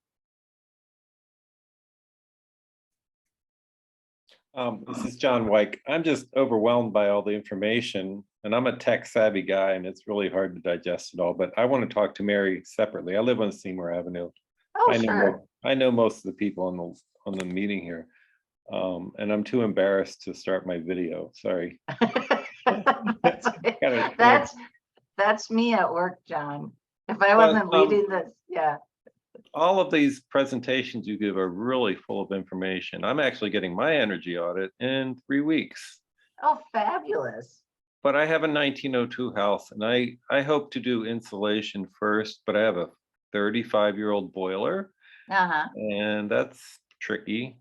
This is John Wyke. I'm just overwhelmed by all the information, and I'm a tech savvy guy, and it's really hard to digest it all. But I want to talk to Mary separately. I live on Seymour Avenue. Oh, sure. I know most of the people on the meeting here, and I'm too embarrassed to start my video. Sorry. That's me at work, John. If I wasn't leading this, yeah. All of these presentations you give are really full of information. I'm actually getting my energy audit in 3 weeks. Oh, fabulous. But I have a 1902 house and I hope to do insulation first, but I have a 35-year-old boiler Uh-huh. and that's tricky.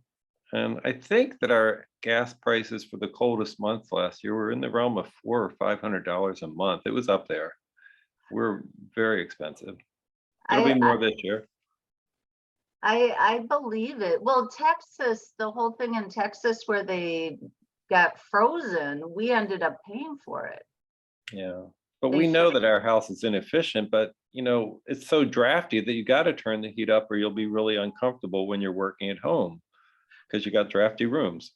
And I think that our gas prices for the coldest months last year were in the realm of $400 or $500 a month. It was up there. We're very expensive. It'll be I, more this year. I believe it. Well, Texas, the whole thing in Texas where they got frozen, we ended up paying for it. Yeah. But They we know should- that our house is inefficient, but it's so drafty that you got to turn the heat up or you'll be really uncomfortable when you're working at home because you got drafty rooms.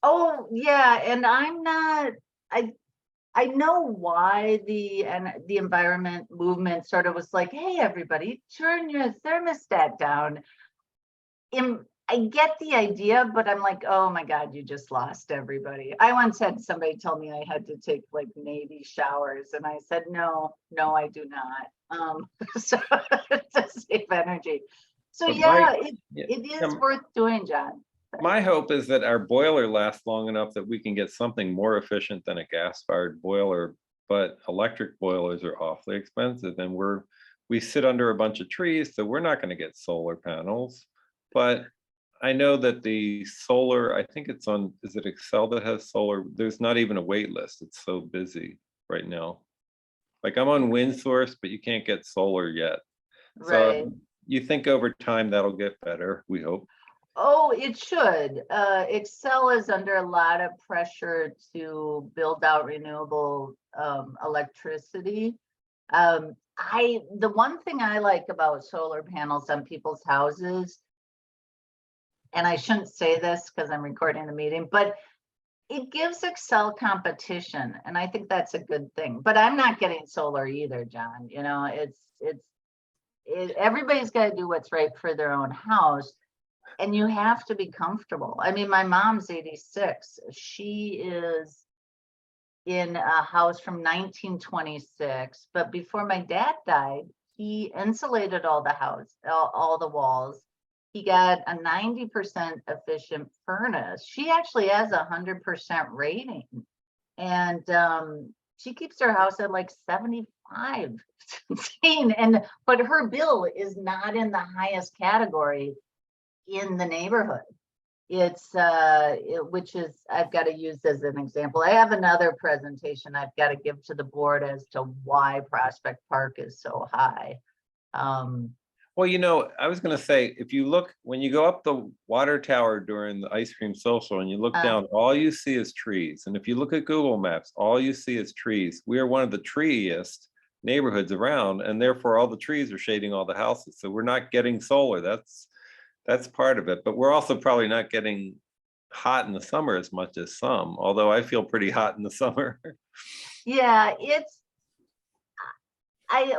Oh, yeah, and I'm not, I know why the environment movement sort of was like, hey, everybody, turn your thermostat down. I get the idea, but I'm like, oh my God, you just lost everybody. I once had somebody tell me I had to take like Navy showers, and I said, no, I do not. So to save energy. So But yeah, yeah, it is yeah, worth doing, John. my hope is that our boiler lasts long enough that we can get something more efficient than a gas-fired boiler, but electric boilers are awfully expensive and we sit under a bunch of trees, so we're not going to get solar panels. But I know that the solar, I think it's on, is it Excel that has solar? There's not even a wait list. It's so busy right now. Like I'm on wind source, but you can't get solar yet. Right. So you think over time that'll get better, we hope. Oh, it should. Excel is under a lot of pressure to build out renewable electricity. The one thing I like about solar panels on people's houses, and I shouldn't say this because I'm recording the meeting, but it gives Excel competition, and I think that's a good thing. But I'm not getting solar either, John. Everybody's got to do what's right for their own house. And you have to be comfortable. I mean, my mom's 86. She is in a house from 1926. But before my dad died, he insulated all the house, all the walls. He got a 90% efficient furnace. She actually has a 100% rating. And she keeps her house at like 75. It's insane. But her bill is not in the highest category in the neighborhood. It's which is I've got to use as an example. I have another presentation I've got to give to the board as to why Prospect Park is so high. Well, I was going to say, if you look, when you go up the water tower during the ice cream social and you look down, all you see is trees. And if you look at Google Maps, all you see is trees. We are one of the treeiest neighborhoods around, and therefore all the trees are shading all the houses. So we're not getting solar. That's part of it, but we're also probably not getting hot in the summer as much as some, although I feel pretty hot in the summer. Yeah,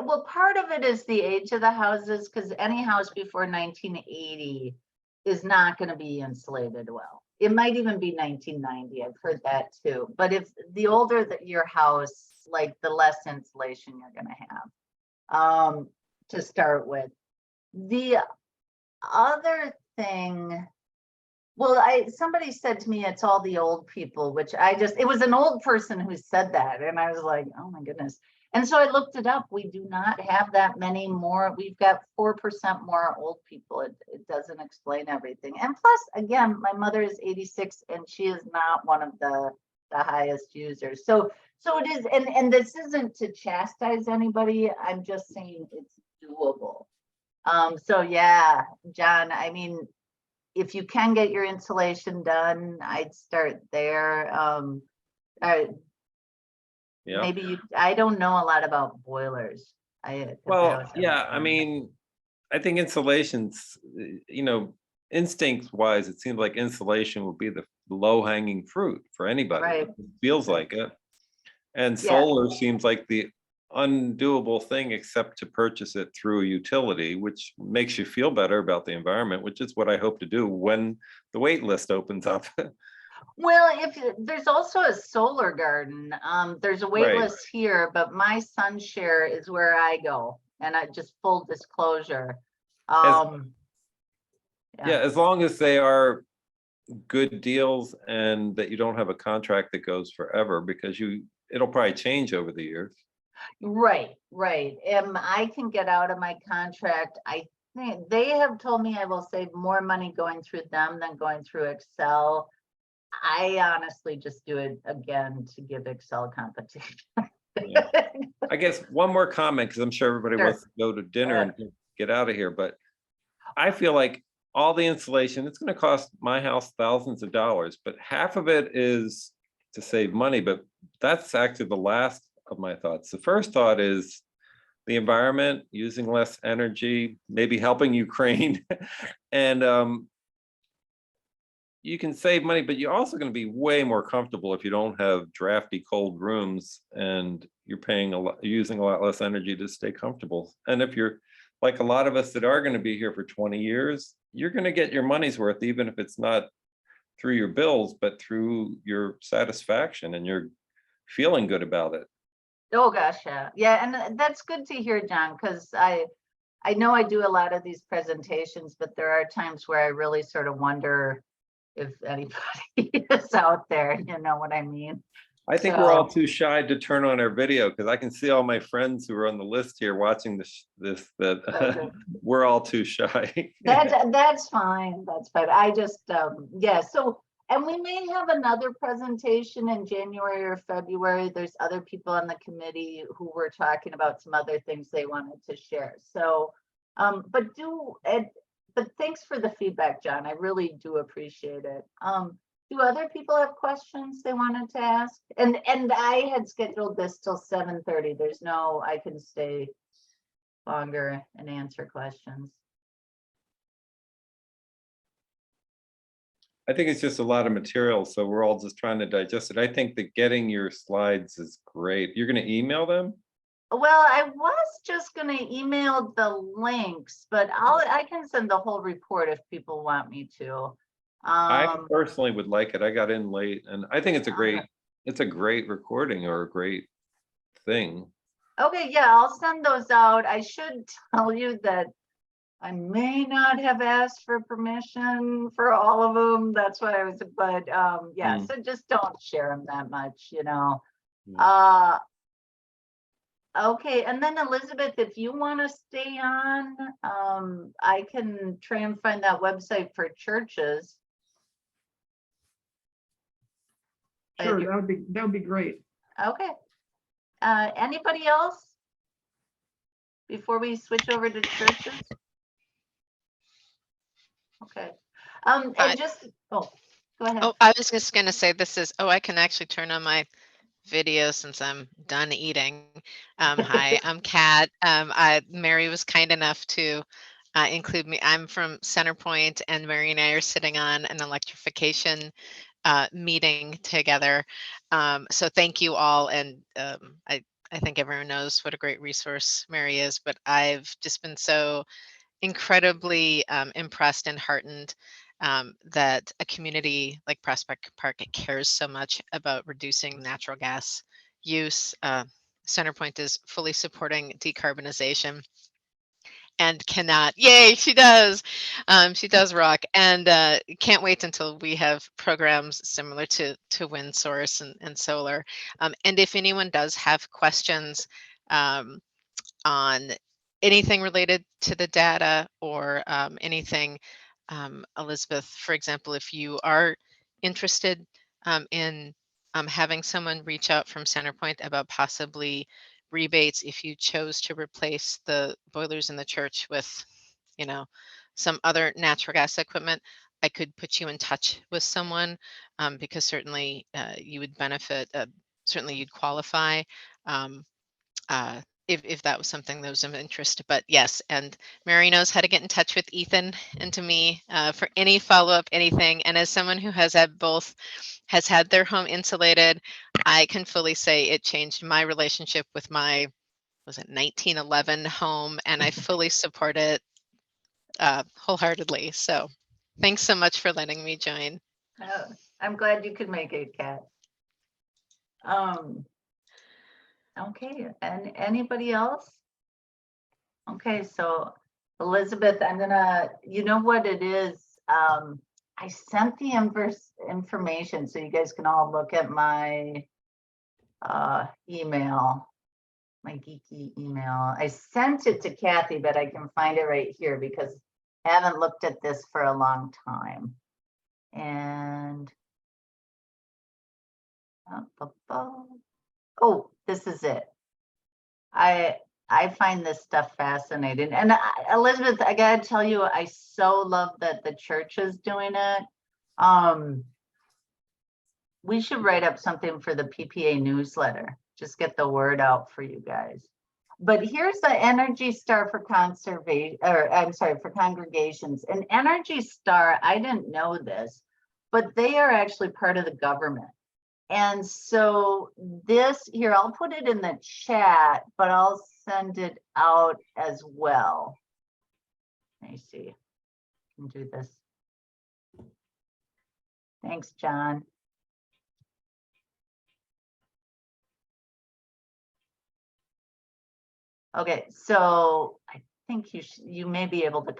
well, part of it is the age of the houses, because any house before 1980 is not going to be insulated well. It might even be 1990. I've heard that too. But if the older that your house, like the less insulation you're going to have to start with. The other thing, well, somebody said to me it's all the old people, which it was an old person who said that, and I was like, oh my goodness. And so I looked it up. We do not have that many more. We've got 4% more old people. It doesn't explain everything. And plus, again, my mother is 86 and she is not one of the highest users. So it is, and this isn't to chastise anybody. I'm just saying it's doable. So yeah, John, I mean, if you can get your insulation done, I'd start there. Yeah. Maybe I don't know a lot about boilers. Well, yeah, I mean, I think insulation's, instinct wise, it seems like insulation would be the low hanging fruit for anybody. Right. It feels like it. And Yeah. solar seems like the undoable thing except to purchase it through a utility, which makes you feel better about the environment, which is what I hope to do when the wait list opens up. Well, there's also a solar garden. There's a wait Right. list here, but my sun share is where I go, and I just full disclosure. Yeah, as long as they are good deals and that you don't have a contract that goes forever, because it'll probably change over the years. Right, right. I can get out of my contract. I think they have told me I will save more money going through them than going through Excel. I honestly just do it again to give Excel competition. Yeah. I guess one more comment, because I'm sure everybody Sure. wants to go to dinner and get out of here, but I feel like all the insulation, it's going to cost my house thousands of dollars, but half of it is to save money. But that's actually the last of my thoughts. The first thought is the environment, using less energy, maybe helping Ukraine. And you can save money, but you're also going to be way more comfortable if you don't have drafty cold rooms and you're paying a lot, using a lot less energy to stay comfortable. And if you're like a lot of us that are going to be here for 20 years, you're going to get your money's worth, even if it's not through your bills, but through your satisfaction and you're feeling good about it. Oh gosh, yeah. Yeah, and that's good to hear, John, because I know I do a lot of these presentations, but there are times where I really sort of wonder if anybody is out there, you know what I mean? I think we're all too shy to turn on our video, because I can see all my friends who are on the list here watching this that we're all too shy. That's fine. That's fine. I just yeah. So, and we may have another presentation in January or February. There's other people on the committee who were talking about some other things they wanted to share. So, but thanks for the feedback, John. I really do appreciate it. Do other people have questions they wanted to ask? And I had scheduled this till 7:30. There's no, I can stay longer and answer questions. I think it's just a lot of material, so we're all just trying to digest it. I think that getting your slides is great. You're going to email them? Well, I was just going to email the links, but I can send the whole report if people want me to. I personally would like it. I got in late, and I think it's a great recording or a great thing. Okay, yeah, I'll send those out. I should tell you that I may not have asked for permission for all of them. That's why I was, but yeah, so just don't share them that much, you know. Okay, and then Elizabeth, if you want to stay on, I can try and find that website for churches. Sure, that would be great. Okay. Anybody else before we switch over to churches? Okay. And just, oh, go ahead. Oh, I was just going to say this is, I can actually turn on my video since I'm done eating. Hi, I'm Kat. Mary was kind enough to include me. I'm from Centerpoint, and Mary and I are sitting on an electrification meeting together. So thank you all. And I think everyone knows what a great resource Mary is, but I've just been so incredibly impressed and heartened that a community like Prospect Park cares so much about reducing natural gas use. Centerpoint is fully supporting decarbonization and cannot, yay, she does rock, and can't wait until we have programs similar to wind source and solar. And if anyone does have questions on anything related to the data or anything, Elizabeth, for example, if you are interested in having someone reach out from Centerpoint about possibly rebates if you chose to replace the boilers in the church with, you know, some other natural gas equipment, I could put you in touch with someone because certainly you would benefit, certainly you'd qualify. If that was something that was of interest. But yes, and Mary knows how to get in touch with Ethan and to me for any follow-up, anything. And as someone who has had their home insulated, I can fully say it changed my relationship with my, was it 1911 home, and I fully support it wholeheartedly. So thanks so much for letting me join. I'm glad you could make it, Kat. Okay, and anybody else? Okay, so Elizabeth, I'm gonna, you know what it is? I sent the information so you guys can all look at my email, my geeky email. I sent it to Kathy, but I can find it right here because I haven't looked at this for a long time. And oh, this is it. I find this stuff fascinating. And Elizabeth, I gotta tell you, I so love that the church is doing it. We should write up something for the PPA newsletter. Just get the word out for you guys. But here's the Energy Star for conservation, or I'm sorry, for congregations. And Energy Star, I didn't know this, but they are actually part of the government. And so this here, I'll put it in the chat, but I'll send it out as well. Let me see. I can do this. Thanks, John. Okay, so I think you may be able to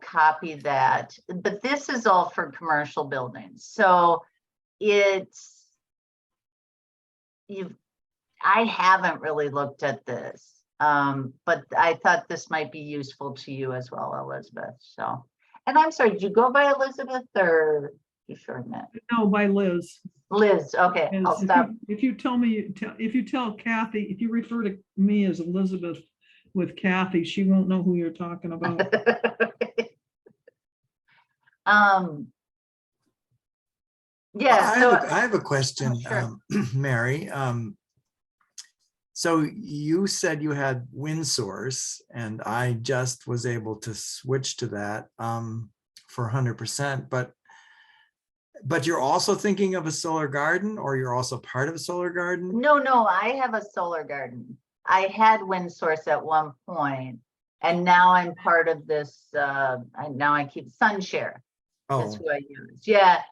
copy that, but this is all for commercial buildings. So I haven't really looked at this, but I thought this might be useful to you as well, Elizabeth. So, and I'm sorry, did you go by Elizabeth or you shorten it? No, by Liz. Liz, okay, And I'll stop. If you tell me, if you tell Kathy, if you refer to me as Elizabeth with Kathy, she won't know who you're talking about. Yeah, I have a question, sure. Mary. So you said you had wind source, and I just was able to switch to that for 100%. But you're also thinking of a solar garden, or you're also part of a solar garden? No, I have a solar garden. I had wind source at one point, and now I'm part of this. Now I keep SunShare. That's who I use. Yeah.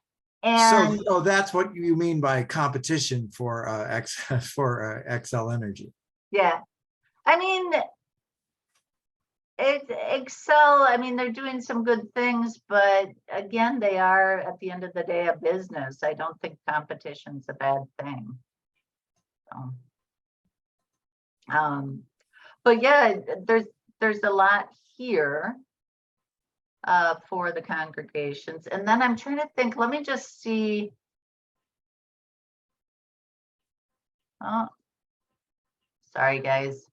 And so that's what you mean by competition for XL Energy. Yeah, I mean, Excel, I mean, they're doing some good things, but again, they are at the end of the day a business. I don't think competition's a bad thing. So, but yeah, there's a lot here for the congregations. And then I'm trying to think, let me just see. Oh, sorry, guys.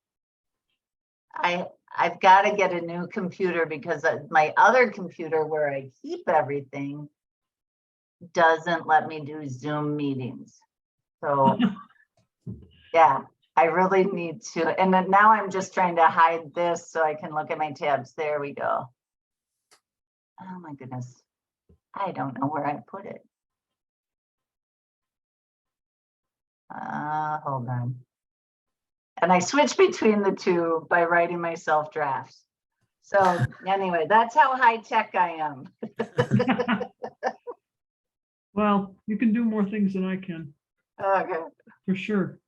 I've got to get a new computer because my other computer where I keep everything doesn't let me do Zoom meetings. So yeah, I really need to. And then now I'm just trying to hide this so I can look at my tabs. There we go. Oh my goodness. I don't know where I put it. Hold on. And I switch between the two by writing myself drafts. So anyway, that's how high tech I am. Well, you can do more things than I can. Okay. For sure.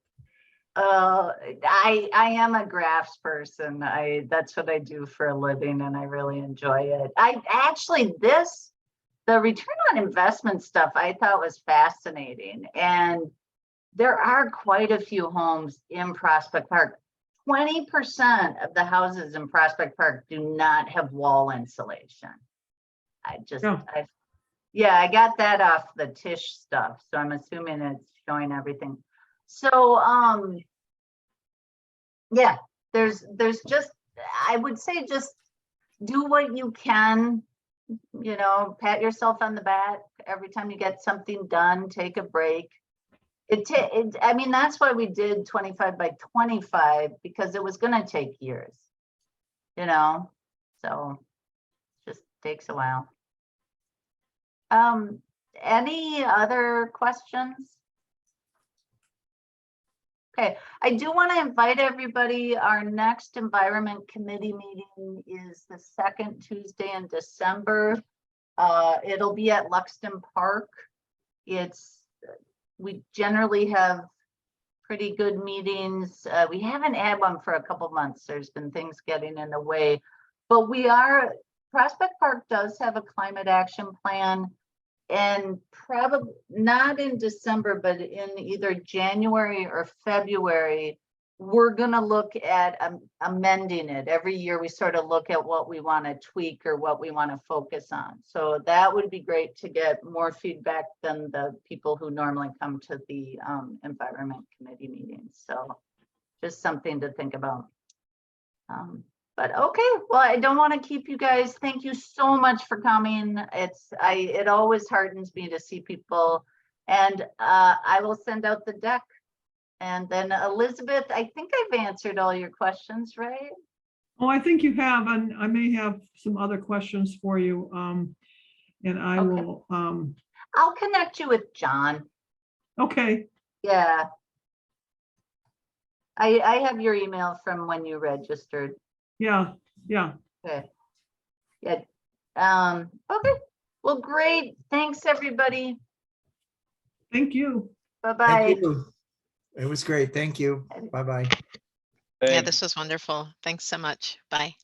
I am a graphs person. That's what I do for a living, and I really enjoy it. The return on investment stuff I thought was fascinating. And there are quite a few homes in Prospect Park. 20% of the houses in Prospect Park do not have wall insulation. I got that off the Tish stuff. So I'm assuming it's showing everything. So, yeah, there's just, I would say just do what you can, you know, pat yourself on the back every time you get something done, take a break. I mean, that's why we did 25 by 25, because it was going to take years, you know, so it just takes a while. Any other questions? Okay, I do want to invite everybody. Our next Environment Committee meeting is the second Tuesday in December. It'll be at Luxton Park. We generally have pretty good meetings. We haven't had one for a couple months. There's been things getting in the way, but Prospect Park does have a climate action plan. and probably not in December, but in either January or February, we're gonna look at amending it. Every year we sort of look at what we want to tweak or what we want to focus on. So that would be great to get more feedback than the people who normally come to the environment committee meetings. So just something to think about. But okay, well, I don't want to keep you guys. Thank you so much for coming. It always hardens me to see people, and I will send out the deck. And then Elizabeth, I think I've answered all your questions, right? Oh, I think you have, and I may have some other questions for you. And I Okay. will, I'll connect you with John. okay, Yeah. I have your email from when you registered. yeah. Okay. Yeah. Okay. Well, great. Thanks, everybody. Thank you. Bye-bye. Thank you. It was great. Thank you. Bye-bye. Yeah, Thanks. this was wonderful. Thanks so much. Bye.